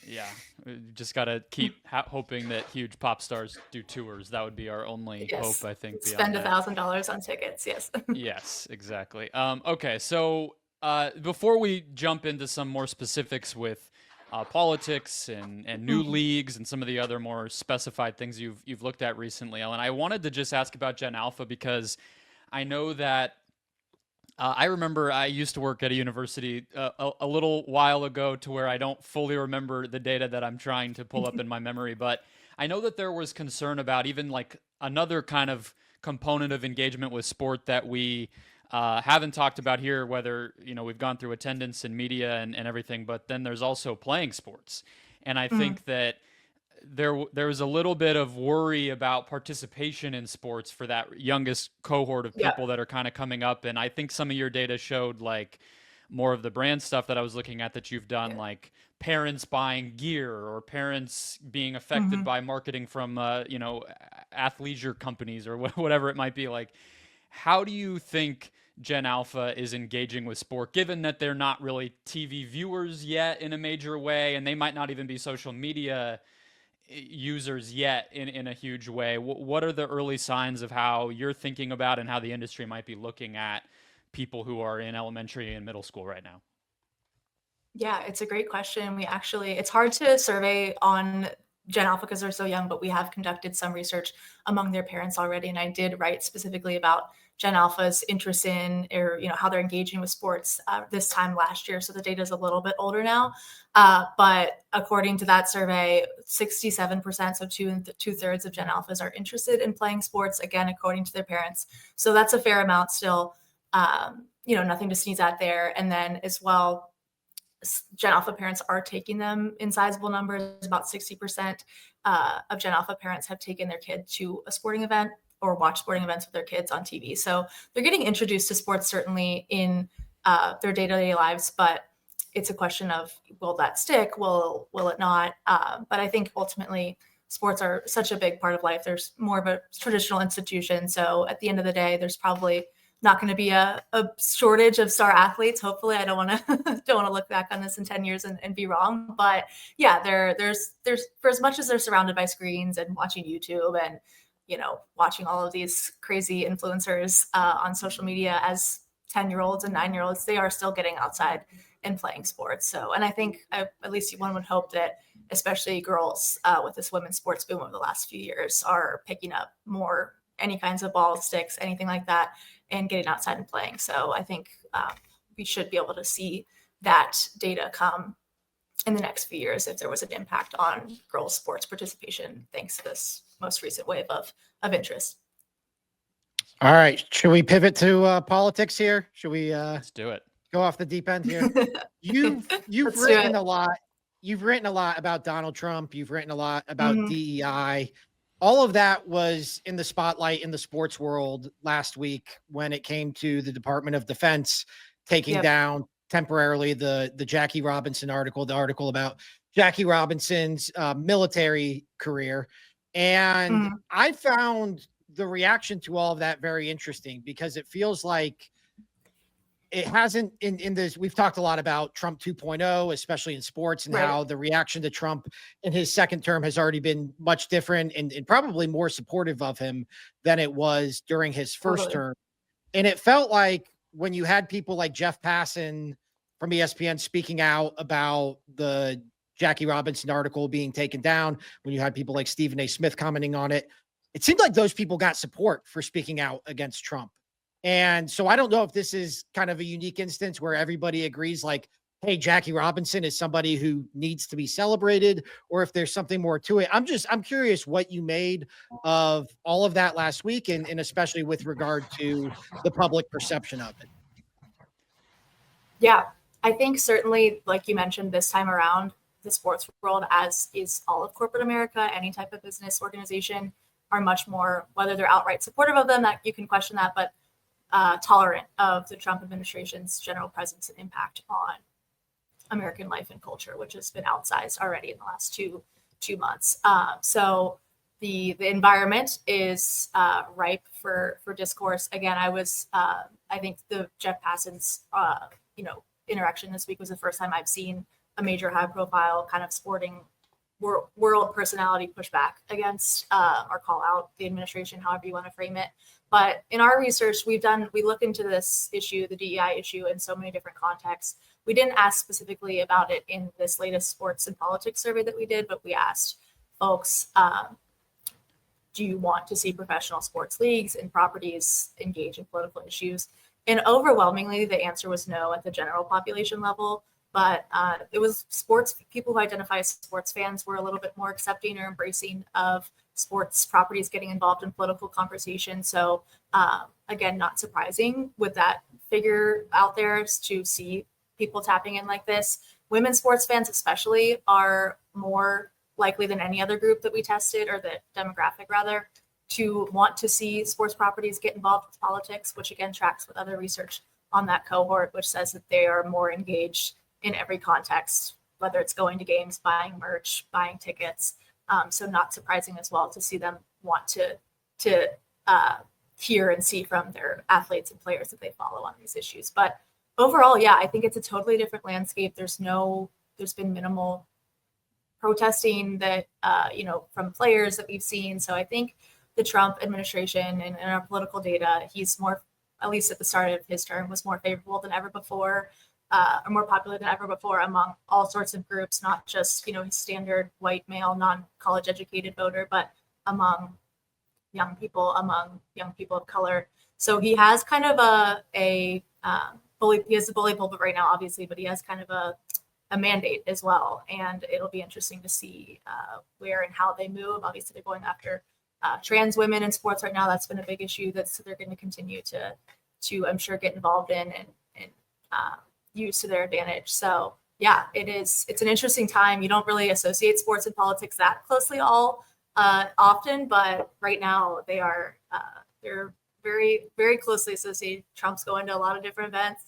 yeah, we just got to keep hoping that huge pop stars do tours. That would be our only hope, I think. Spend $1,000 on tickets. Yes. Yes, exactly. Okay, so before we jump into some more specifics with politics and new leagues and some of the other more specified things you've looked at recently, Ellen, I wanted to just ask about Gen Alpha because I know that I remember I used to work at a university a little while ago to where I don't fully remember the data that I'm trying to pull up in my memory, but I know that there was concern about even like another kind of component of engagement with sport that we haven't talked about here, whether, we've gone through attendance and media and everything, but then there's also playing sports. And I think that there was a little bit of worry about participation in sports for that youngest cohort of Yeah. people that are kind of coming up. And I think some of your data showed like more of the brand stuff that I was looking at that you've done, Yeah. like parents buying gear or parents being affected Mm-hmm. by marketing from, athleisure companies or whatever it might be. Like, how do you think Gen Alpha is engaging with sport, given that they're not really TV viewers yet in a major way, and they might not even be social media users yet in a huge way? What are the early signs of how you're thinking about and how the industry might be looking at people who are in elementary and middle school right now? Yeah, it's a great question. It's hard to survey on Gen Alpha because they're so young, but we have conducted some research among their parents already. And I did write specifically about Gen Alpha's interest in, or, how they're engaging with sports this time last year. So the data is a little bit older now. But according to that survey, 67%, so 2/3 of Gen Alphas are interested in playing sports, again, according to their parents. So that's a fair amount still, nothing to sneeze at there. And then as well, Gen Alpha parents are taking them in sizable numbers. About 60% of Gen Alpha parents have taken their kid to a sporting event or watch sporting events with their kids on TV. So they're getting introduced to sports certainly in their day-to-day lives, but it's a question of, will that stick? Will it not? But I think ultimately sports are such a big part of life. There's more of a traditional institution. So at the end of the day, there's probably not going to be a shortage of star athletes. Hopefully, I don't want to look back on this in 10 years and be wrong. But yeah, there's for as much as they're surrounded by screens and watching YouTube and watching all of these crazy influencers on social media, as 10-year-olds and 9-year-olds, they are still getting outside and playing sports. So, and I think at least one would hope that especially girls with this women's sports boom over the last few years are picking up more any kinds of balls, sticks, anything like that, and getting outside and playing. So I think we should be able to see that data come in the next few years if there was an impact on girls' sports participation, thanks to this most recent wave of interest. All right. Should we pivot to politics here? Should we Let's do it. Go off the deep end here? You've written a lot. You've written a lot about Donald Trump. You've written a lot about DEI. All of that was in the spotlight in the sports world last week when it came to the Department of Defense taking down temporarily the Jackie Robinson article, the article about Jackie Robinson's military career. And I found the reaction to all of that very interesting because it feels like it hasn't in this. We've talked a lot about Trump 2.0, especially in sports, and how the reaction to Trump in his second term has already been much different and probably more supportive of him than it was during his first term. And it felt like when you had people like Jeff Passan from ESPN speaking out about the Jackie Robinson article being taken down, when you had people like Stephen A. Smith commenting on it, it seemed like those people got support for speaking out against Trump. And so I don't know if this is kind of a unique instance where everybody agrees like, hey, Jackie Robinson is somebody who needs to be celebrated, or if there's something more to it. I'm curious what you made of all of that last week and especially with regard to the public perception of it. Yeah, I think certainly, like you mentioned, this time around, the sports world, as is all of corporate America, any type of business organization, are much more, whether they're outright supportive of them, that you can question that, but tolerant of the Trump administration's general presence and impact on American life and culture, which has been outsized already in the last two months. So the environment is ripe for discourse. Again, I think the Jeff Passan's interaction this week was the first time I've seen a major high profile kind of sporting world personality push back against or call out the administration, however you want to frame it. But in our research, we look into this issue, the DEI issue, in so many different contexts. We didn't ask specifically about it in this latest sports and politics survey that we did, but we asked folks, do you want to see professional sports leagues and properties engage in political issues? And overwhelmingly, the answer was no at the general population level. But it was people who identify as sports fans were a little bit more accepting or embracing of sports properties getting involved in political conversation. So again, not surprising with that figure out there to see people tapping in like this. Women's sports fans especially are more likely than any other group that we tested, or the demographic rather, to want to see sports properties get involved with politics, which again tracks with other research on that cohort, which says that they are more engaged in every context, whether it's going to games, buying merch, buying tickets. So not surprising as well to see them want to hear and see from their athletes and players that they follow on these issues. But overall, yeah, I think it's a totally different landscape. There's been minimal protesting that, from players that we've seen. So I think the Trump administration and our political data, he's more, at least at the start of his term, was more favorable than ever before, or more popular than ever before among all sorts of groups, not just, his standard white male, non-college educated voter, but among young people of color. So he has kind of he has the bully pulpit right now, obviously, but he has kind of a mandate as well. And it'll be interesting to see where and how they move. Obviously, they're going after trans women in sports right now. That's been a big issue that they're going to continue to I'm sure, get involved in and use to their advantage. So yeah, it's an interesting time. You don't really associate sports and politics that closely often, but right now they're very, very closely associated. Trump's going to a lot of different events,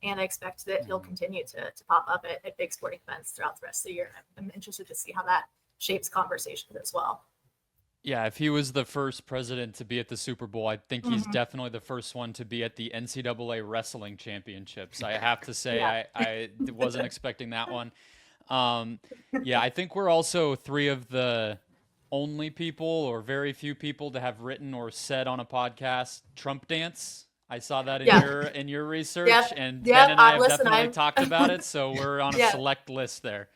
and I expect that he'll continue to pop up at big sporting events throughout the rest of the year. I'm interested to see how that shapes conversations as well. Yeah, if he was the first president to be at the Super Bowl, I think he's definitely the first one to be at the NCAA wrestling championships. I have to say, I wasn't expecting that one. Yeah, I think we're also three of the only people, or very few people, to have written or said on a podcast Trump dance. I saw that in your research, and Ben and I have definitely talked about it. So we're on a select list there.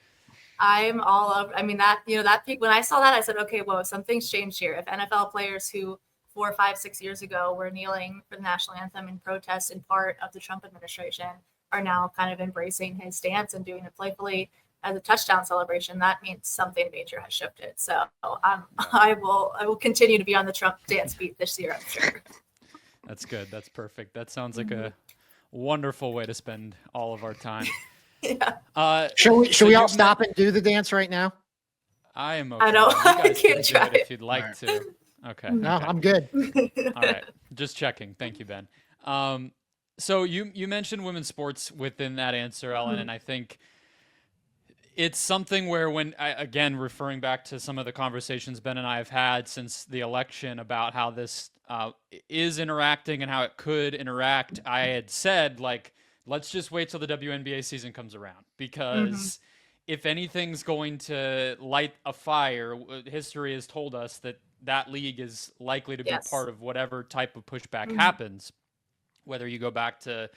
I'm all over. I mean, that peak, when I saw that, I said, okay, whoa, something's changed here. If NFL players who 4, 5, 6 years ago were kneeling for the national anthem in protest in part of the Trump administration are now kind of embracing his stance and doing it playfully as a touchdown celebration, that means something major has shifted. So I will continue to be on the Trump dance beat this year, I'm sure. That's good. That's perfect. That sounds like a wonderful way to spend all of our time. Yeah. Should we all stop and do the dance right now? I am okay. I know. You guys I can't can try do it if you'd like to. Okay. No, okay. I'm good. All right. Just checking. Thank you, Ben. So you mentioned women's sports within that answer, Ellyn, and I think it's something where again, referring back to some of the conversations Ben and I have had since the election about how this is interacting and how it could interact, I had said, let's just wait till the WNBA season comes around, because if anything's going to light a fire, history has told us that league is likely to be part of whatever type of pushback happens, whether you go back to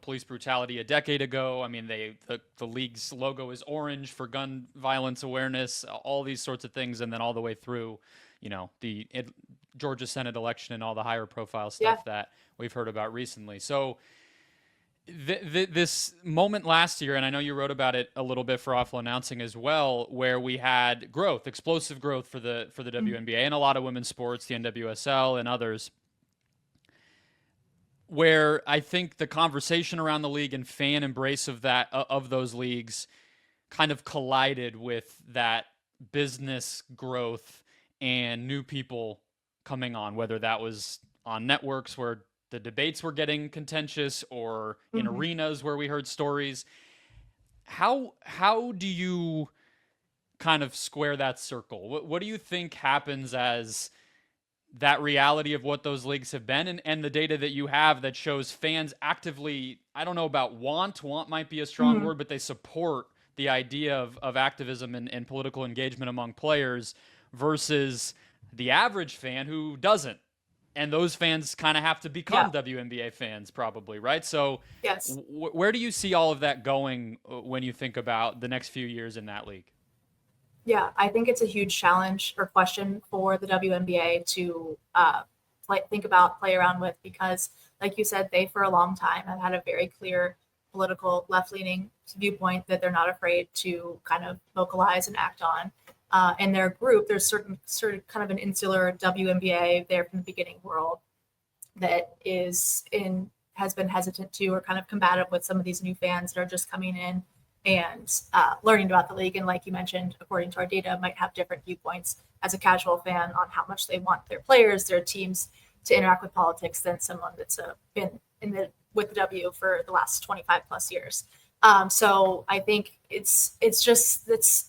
police brutality a decade ago. I mean, the league's logo is orange for gun violence awareness, all these sorts of things, and then all the way through, the Georgia Senate election and all the higher profile stuff that we've heard about recently. So this moment last year, and I know you wrote about it a little bit for Awful Announcing as well, where we had explosive growth for the WNBA and a lot of women's sports, the NWSL and others, where I think the conversation around the league and fan embrace of those leagues kind of collided with that business growth and new people coming on, whether that was on networks where the debates were getting contentious or in arenas where we heard stories. How do you kind of square that circle? What do you think happens as that reality of what those leagues have been and the data that you have that shows fans actively, I don't know about want might be a strong word, but they support the idea of activism and political engagement among players versus the average fan who doesn't. And those fans kind of have to become WNBA fans probably, right? So where do you see all of that going when you think about the next few years in that league? Yeah, I think it's a huge challenge or question for the WNBA to think about, play around with, because like you said, they for a long time have had a very clear political left-leaning viewpoint that they're not afraid to kind of vocalize and act on. In their group, there's certain kind of an insular WNBA there from the beginning world that has been hesitant to or kind of combative with some of these new fans that are just coming in and learning about the league. And like you mentioned, according to our data, might have different viewpoints as a casual fan on how much they want their players, their teams to interact with politics than someone that's been with the W for the last 25 plus years. So I think it's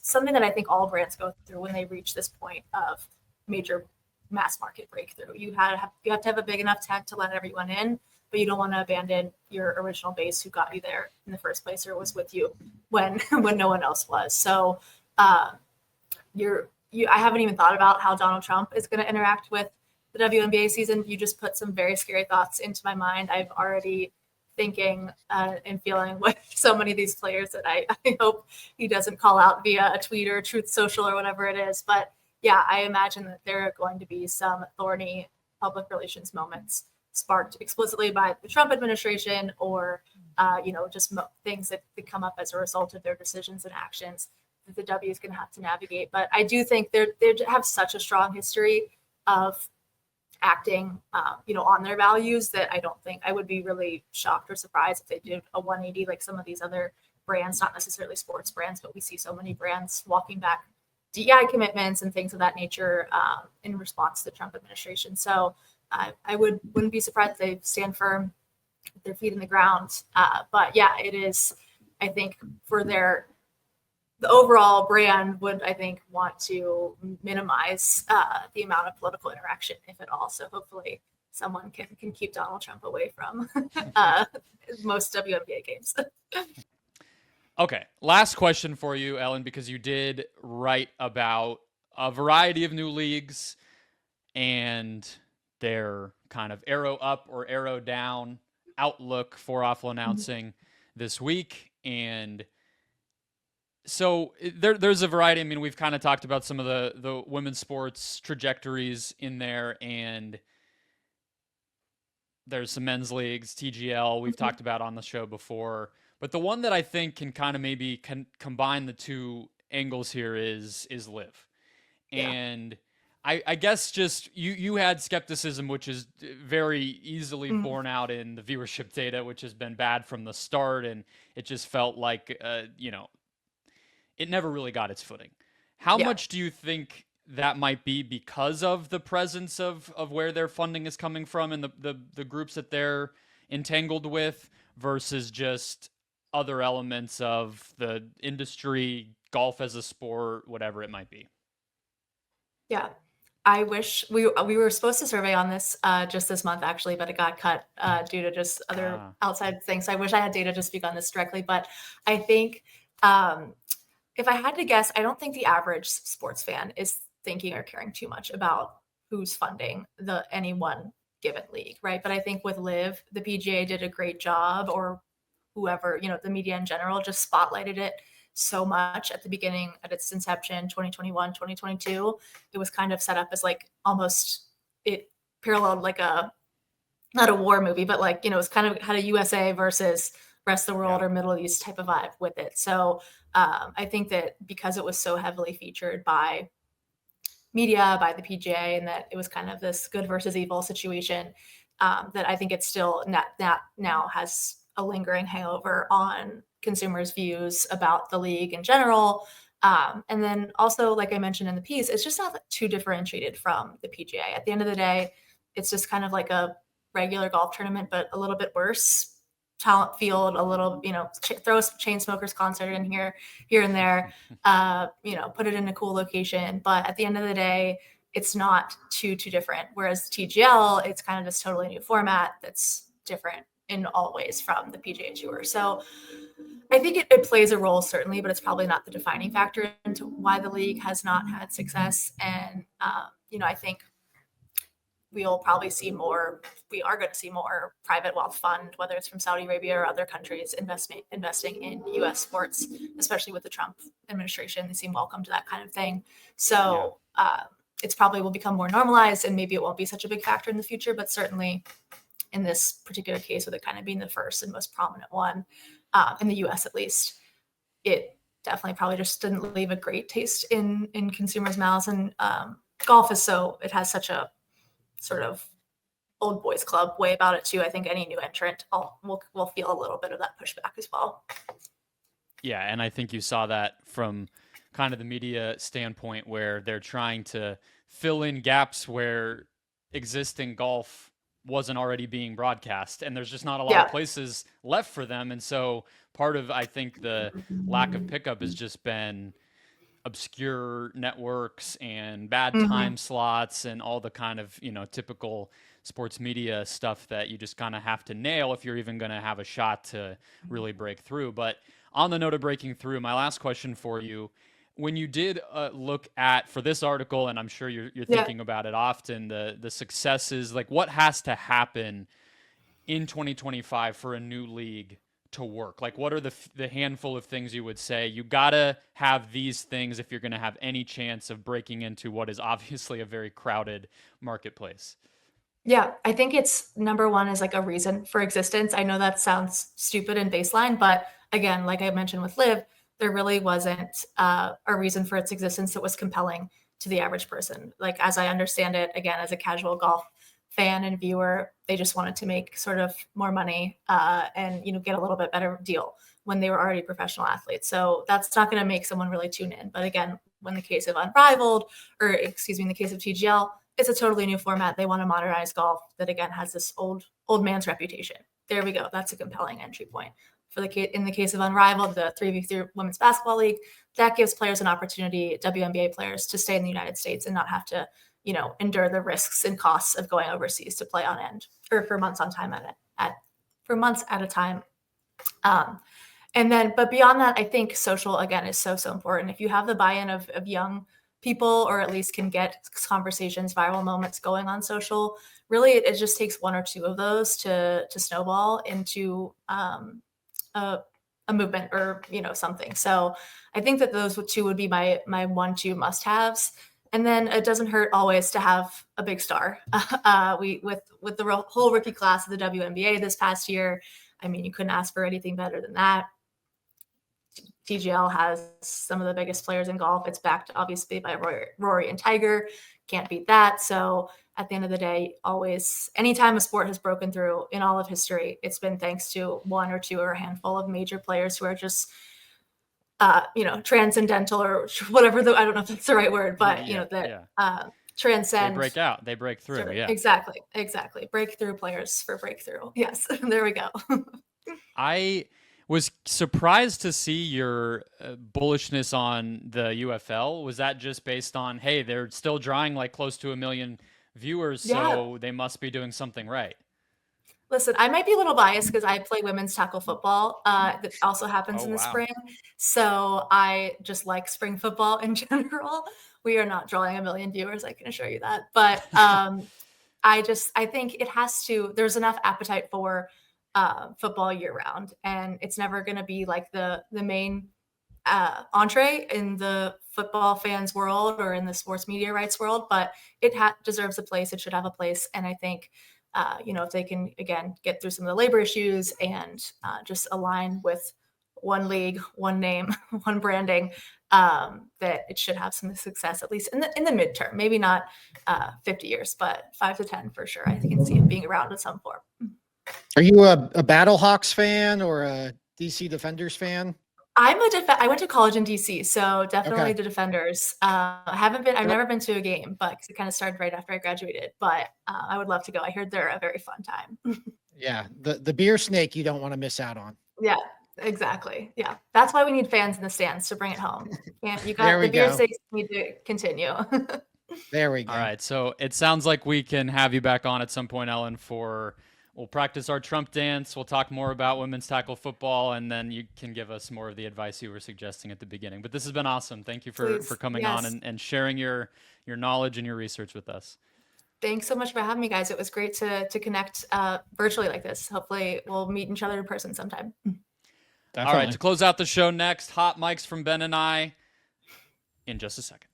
something that I think all brands go through when they reach this point of major mass market breakthrough. You have to have a big enough tent to let everyone in, but you don't want to abandon your original base who got you there in the first place or was with you when no one else was. So I haven't even thought about how Donald Trump is going to interact with the WNBA season. You just put some very scary thoughts into my mind. I've already thinking and feeling with so many of these players that I hope he doesn't call out via a tweet or Truth Social or whatever it is. But yeah, I imagine that there are going to be some thorny public relations moments sparked explicitly by the Trump administration or, just things that could come up as a result of their decisions and actions that the W is going to have to navigate. But I do think they have such a strong history of acting, on their values that I would be really shocked or surprised if they did a 180 like some of these other brands, not necessarily sports brands, but we see so many brands walking back DEI commitments and things of that nature in response to the Trump administration. So I wouldn't be surprised if they stand firm with their feet in the ground. But yeah, it is, I think, for the overall brand would, I think, want to minimize the amount of political interaction, if at all. So hopefully someone can keep Donald Trump away from most WNBA games. Okay, last question for you, Ellyn, because you did write about a variety of new leagues and their kind of arrow up or arrow down outlook for awful announcing this week. And so there's a variety. I mean, we've kind of talked about some of the women's sports trajectories in there, and there's some men's leagues, TGL, we've talked about on the show before. But the one that I think can kind of maybe combine the two angles here is Live. Yeah. And I guess just you had skepticism, which is very easily borne out in the viewership data, which has been bad from the start. And it just felt like, it never really got its footing. How much do you think that might be because of the presence of where their funding is coming from and the groups that they're entangled with versus just other elements of the industry, golf as a sport, whatever it might be? Yeah. I wish we were supposed to survey on this just this month, actually, but it got cut due to just other outside things. So I wish I had data to speak on this directly. But I think if I had to guess, I don't think the average sports fan is thinking or caring too much about who's funding any one given league, right? But I think with Live, the PGA did a great job, or whoever, the media in general just spotlighted it so much at the beginning, at its inception, 2021, 2022. It was kind of set up as like almost, it paralleled like not a war movie, but like, it was kind of had a USA versus rest of the world or Middle East type of vibe with it. So I think that because it was so heavily featured by media, by the PGA, and that it was kind of this good versus evil situation, that I think it's still that now has a lingering hangover on consumers' views about the league in general. And then also, like I mentioned in the piece, it's just not too differentiated from the PGA. At the end of the day, it's just kind of like a regular golf tournament, but a little bit worse. Talent field, a little, throw a Chainsmokers concert in here and there, put it in a cool location. But at the end of the day, it's not too different. Whereas TGL, it's kind of this totally new format that's different in all ways from the PGA Tour. So I think it plays a role, certainly, but it's probably not the defining factor into why the league has not had success. And, I think we are going to see more private wealth fund, whether it's from Saudi Arabia or other countries, investing in U.S. sports, especially with the Trump administration. They seem welcome to that kind of thing. So it's probably will become more normalized, and maybe it won't be such a big factor in the future, but certainly in this particular case, with it kind of being the first and most prominent one in the U.S. at least, it definitely probably just didn't leave a great taste in consumers' mouths. And golf it has such a sort of old boys club way about it too. I think any new entrant will feel a little bit of that pushback as well. Yeah, and I think you saw that from kind of the media standpoint where they're trying to fill in gaps where existing golf wasn't already being broadcast, and there's just not a lot of Yeah. places left for them. And so part of, I think, the lack of pickup has just been obscure networks and bad Hmm. time slots and all the kind of, typical sports media stuff that you just kind of have to nail if you're even going to have a shot to really break through. But on the note of breaking through, my last question for you, when you did look at for this article, and I'm sure you're Yeah. thinking about it often, the successes, like what has to happen in 2025 for a new league to work? Like, what are the handful of things you would say you gotta have these things if you're gonna have any chance of breaking into what is obviously a very crowded marketplace? Yeah, I think it's number one is like a reason for existence. I know that sounds stupid and baseline, but again, like I mentioned with Live, there really wasn't a reason for its existence that was compelling to the average person. Like as I understand it, again, as a casual golf fan and viewer, they just wanted to make sort of more money and get a little bit better deal when they were already professional athletes. So that's not going to make someone really tune in. But again, when the case of Unrivaled, or excuse me, in the case of TGL, it's a totally new format. They want to modernize golf that again has this old man's reputation. There we go. That's a compelling entry point. In the case of Unrivaled, the 3v3 women's basketball league, that gives players an opportunity, WNBA players, to stay in the United States and not have to, endure the risks and costs of going overseas to play on end or for months on time for months at a time. But beyond that, I think social again is so important. If you have the buy-in of young people, or at least can get conversations, viral moments going on social, really it just takes one or two of those to snowball into a movement or something. So I think that those two would be my 1-2 must-haves. And then it doesn't hurt always to have a big star. We with the whole rookie class of the WNBA this past year, I mean, you couldn't ask for anything better than that. TGL has some of the biggest players in golf. It's backed obviously by Rory and Tiger. Can't beat that. So at the end of the day, always, anytime a sport has broken through in all of history, it's been thanks to one or two or a handful of major players who are just, transcendental or whatever. I don't know if that's the right word, but transcend. They break out. They break through. Sure. Yeah. Exactly. Breakthrough players for breakthrough. Yes. There we go. I was surprised to see your bullishness on the UFL. Was that just based on, hey, they're still drawing like close to 1 million viewers, so they must be doing something right? Listen, I might be a little biased because I play women's tackle football. That also happens in the spring. So I just like spring football in general. We are not drawing 1 million viewers, I can assure you that. But I think there's enough appetite for football year round, and it's never going to be like the main entree in the football fans world or in the sports media rights world, but it deserves a place. It should have a place. And I think, if they can, again, get through some of the labor issues and just align with one league, one name, one branding, that it should have some success, at least in the midterm, maybe not 50 years, but 5 to 10 for sure. I can see it being around in some form. Are you a Battlehawks fan or a DC Defenders fan? I went to college in DC, so definitely the Defenders. I've never been to a game, but it kind of started right after I graduated. But I would love to go. I heard they're a very fun time. Yeah, the beer snake you don't want to miss out on. Yeah, exactly. Yeah, that's why we need fans in the stands to bring it home. Yeah, you got There we the beer go. snakes need to continue. There we go. All right, so it sounds like we can have you back on at some point, Ellyn, we'll practice our Trump dance. We'll talk more about women's tackle football, and then you can give us more of the advice you were suggesting at the beginning. But this has been awesome. Thank you for coming on and sharing your knowledge and your research with us. Thanks so much for having me, guys. It was great to connect virtually like this. Hopefully we'll meet each other in person sometime. Definitely. All right, to close out the show next, hot mics from Ben and I in just a second.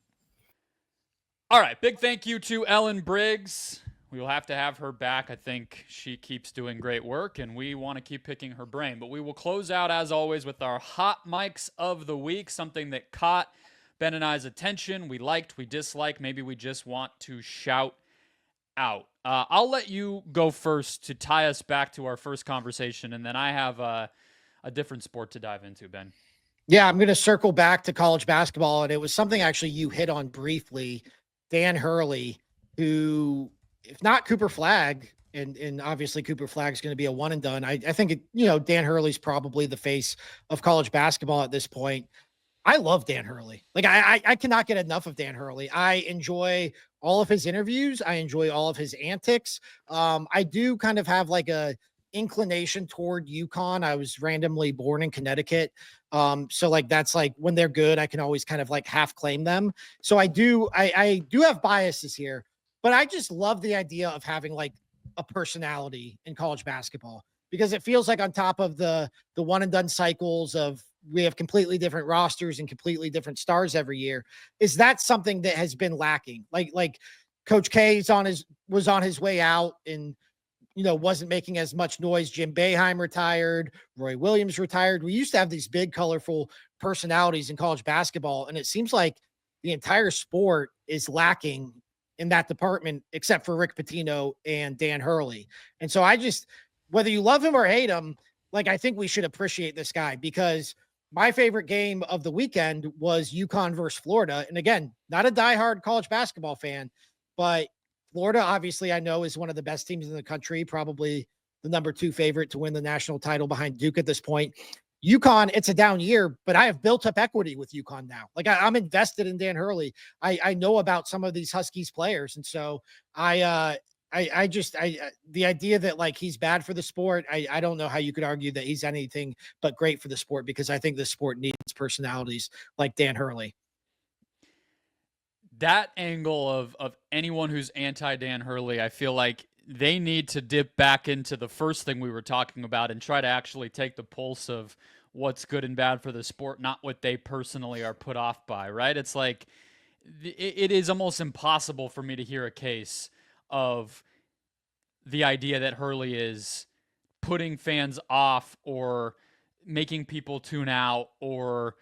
All right, big thank you to Ellyn Briggs. We will have to have her back. I think she keeps doing great work, and we want to keep picking her brain. But we will close out, as always, with our hot mics of the week, something that caught Ben and I's attention. We liked, we disliked, maybe we just want to shout out. I'll let you go first to tie us back to our first conversation, and then I have a different sport to dive into, Ben. Yeah, I'm going to circle back to college basketball, and it was something actually you hit on briefly. Dan Hurley, who, if not Cooper Flagg, and obviously Cooper Flagg is going to be a one and done. I think Dan Hurley's probably the face of college basketball at this point. I love Dan Hurley. Like I cannot get enough of Dan Hurley. I enjoy all of his interviews. I enjoy all of his antics. I do kind of have like a inclination toward UConn. I was randomly born in Connecticut. So like that's like when they're good, I can always kind of like half claim them. So I do have biases here, but I just love the idea of having like a personality in college basketball because it feels like on top of the one and done cycles of we have completely different rosters and completely different stars every year. Is that something that has been lacking? Like Coach K was on his way out and wasn't making as much noise. Jim Boeheim retired. Roy Williams retired. We used to have these big, colorful personalities in college basketball, and it seems like the entire sport is lacking in that department, except for Rick Pitino and Dan Hurley. And so whether you love him or hate him, like I think we should appreciate this guy because my favorite game of the weekend was UConn versus Florida. And again, not a diehard college basketball fan, but Florida, obviously, I know is one of the best teams in the country, probably the number 2 favorite to win the national title behind Duke at this point. UConn, it's a down year, but I have built up equity with UConn now. Like I'm invested in Dan Hurley. I know about some of these Huskies players. And so the idea that like he's bad for the sport, I don't know how you could argue that he's anything but great for the sport because I think the sport needs personalities like Dan Hurley. That angle of anyone who's anti-Dan Hurley, I feel like they need to dip back into the first thing we were talking about and try to actually take the pulse of what's good and bad for the sport, not what they personally are put off by, right? It's like it is almost impossible for me to hear a case of the idea that Hurley is putting fans off or making people tune out or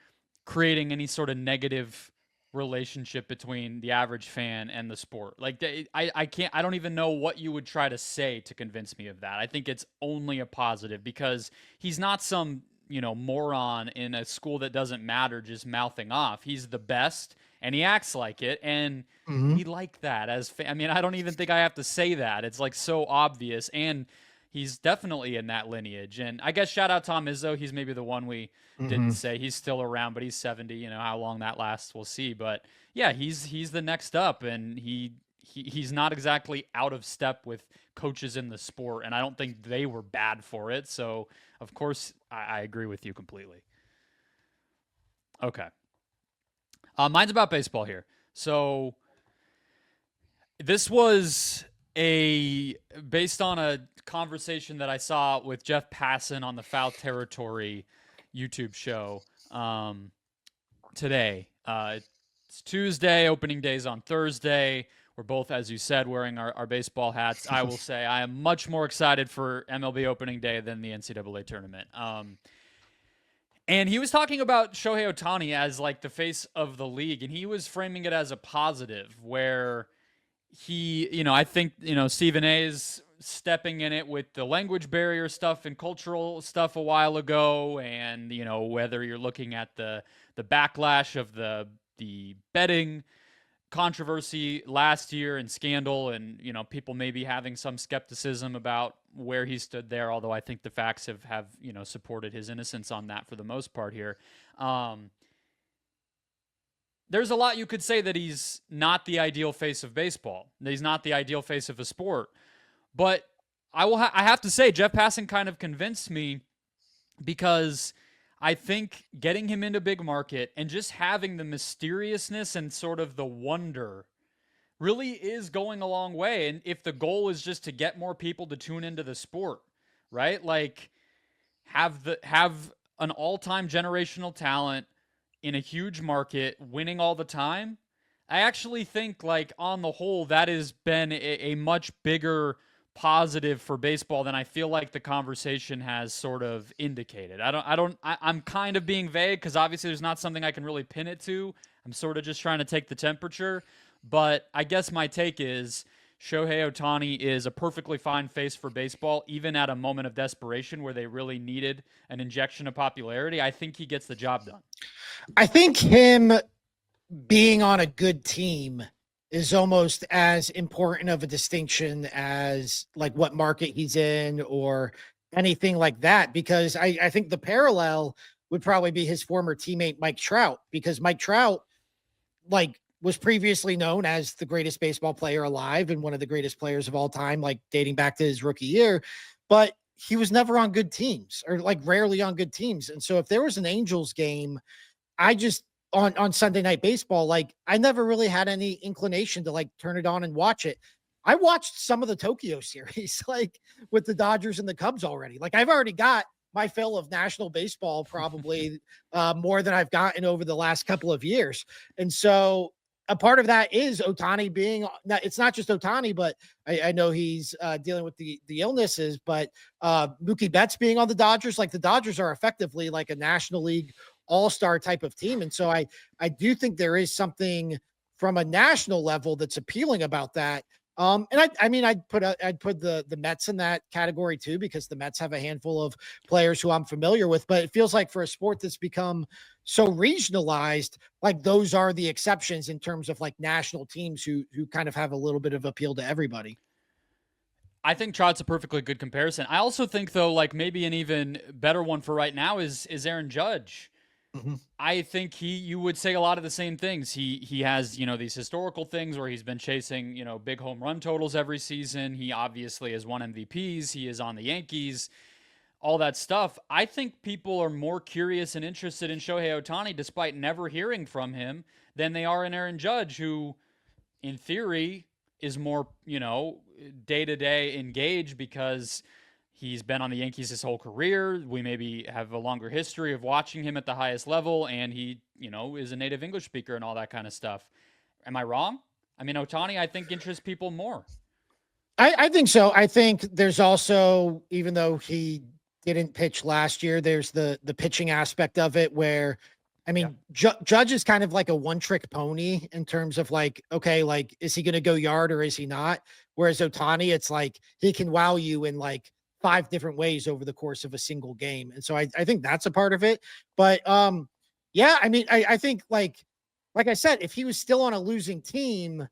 creating any sort of negative relationship between the average fan and the sport. Like I don't even know what you would try to say to convince me of that. I think it's only a positive because he's not some, moron in a school that doesn't matter just mouthing off. He's the best and he acts like it and we like that I don't even think I have to say that. It's like so obvious and he's definitely in that lineage. And I guess shout out Tom Izzo. He's maybe the one we didn't say. He's still around, but he's 70. How long that lasts, we'll see. But yeah, he's the next up, and he's not exactly out of step with coaches in the sport, and I don't think they were bad for it. So of course I agree with you completely. Okay. Mine's about baseball here. So this was based on a conversation that I saw with Jeff Passan on the Foul Territory YouTube show today. It's Tuesday, opening day's on Thursday. We're both, as you said, wearing our baseball hats. I will say I am much more excited for MLB opening day than the NCAA tournament. And he was talking about Shohei Ohtani as like the face of the league, and he was framing it as a positive where he, I think, Stephen A is stepping in it with the language barrier stuff and cultural stuff a while ago. And, whether you're looking at the backlash of the betting controversy last year and scandal and, people maybe having some skepticism about where he stood there. Although I think the facts have supported his innocence on that for the most part here. There's a lot you could say that he's not the ideal face of baseball. That he's not the ideal face of a sport. But I have to say, Jeff Passan kind of convinced me because I think getting him into big market and just having the mysteriousness and sort of the wonder really is going a long way. And if the goal is just to get more people to tune into the sport, right? Like have an all-time generational talent in a huge market, winning all the time. I actually think, like, on the whole, that has been a much bigger positive for baseball than I feel like the conversation has sort of indicated. I'm kind of being vague because obviously there's not something I can really pin it to. I'm sort of just trying to take the temperature. But I guess my take is Shohei Ohtani is a perfectly fine face for baseball, even at a moment of desperation where they really needed an injection of popularity. I think he gets the job done. I think him being on a good team is almost as important of a distinction as like what market he's in or anything like that, because I think the parallel would probably be his former teammate Mike Trout, because Mike Trout like was previously known as the greatest baseball player alive and one of the greatest players of all time, like dating back to his rookie year, but he was never on good teams, or like rarely on good teams. And so if there was an Angels game, I just on Sunday Night Baseball, like I never really had any inclination to like turn it on and watch it. I watched some of the Tokyo series, like with the Dodgers and the Cubs already. Like I've already got my fill of national baseball, probably more than I've gotten over the last couple of years. And so a part of that is Ohtani being, it's not just Ohtani, but I know he's dealing with the illnesses, but Mookie Betts being on the Dodgers, like the Dodgers are effectively like a National League all-star type of team. And so I do think there is something from a national level that's appealing about that. And I mean, I'd put the Mets in that category too, because the Mets have a handful of players who I'm familiar with, but it feels like for a sport that's become so regionalized, like those are the exceptions in terms of like national teams who kind of have a little bit of appeal to everybody. I think Trout's a perfectly good comparison. I also think though, like maybe an even better one for right now is Aaron Judge. Mm-hmm. I think you would say a lot of the same things. He has, these historical things where he's been chasing, big home run totals every season. He obviously has won MVPs. He is on the Yankees, all that stuff. I think people are more curious and interested in Shohei Ohtani, despite never hearing from him, than they are in Aaron Judge, who in theory is more, day-to-day engaged because he's been on the Yankees his whole career. We maybe have a longer history of watching him at the highest level, and he, is a native English speaker and all that kind of stuff. Am I wrong? I mean, Ohtani, I think, interests people more. I think so. I think there's also, even though he didn't pitch last year, there's the pitching aspect of it where, I mean, Judge is kind of like a one-trick pony in terms of like, okay, like, is he going to go yard or is he not? Whereas Ohtani, it's like he can wow you in like 5 different ways over the course of a single game. And so I think that's a part of it. But yeah, I mean, I think like I said, if he was still on a losing team,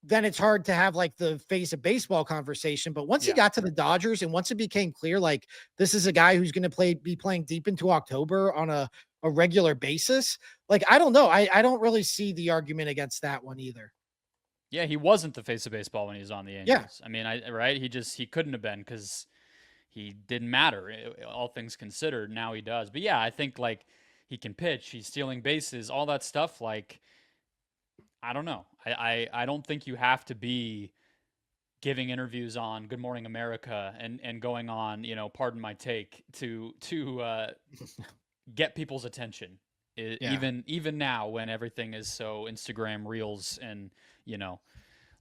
then it's hard to have like the face of baseball conversation. But once he got to the Dodgers and once it became clear, like this is a guy who's going to be playing deep into October on a regular basis, like, I don't know. I don't really see the argument against that one either. Yeah, he wasn't the face of baseball when he was on the Yankees. Yeah. I mean, he couldn't have been because he didn't matter, all things considered. Now he does. But yeah, I think like he can pitch, he's stealing bases, all that stuff. Like, I don't know. I don't think you have to be giving interviews on Good Morning America and going on, pardon my take, to get people's attention. Even now when everything is so Instagram Reels and,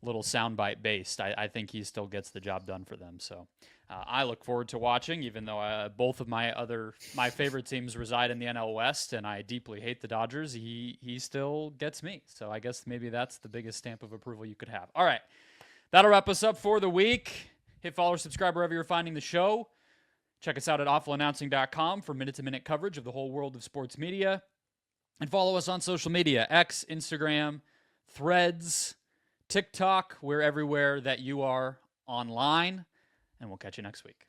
little soundbite based, I think he still gets the job done for them. So I look forward to watching, even though both of my favorite teams reside in the NL West, and I deeply hate the Dodgers. He still gets me. So I guess maybe that's the biggest stamp of approval you could have. All right, that'll wrap us up for the week. Hit follow or subscribe wherever you're finding the show. Check us out at awfulannouncing.com for minute-to-minute coverage of the whole world of sports media. And follow us on social media, X, Instagram, Threads, TikTok. We're everywhere that you are online. And we'll catch you next week.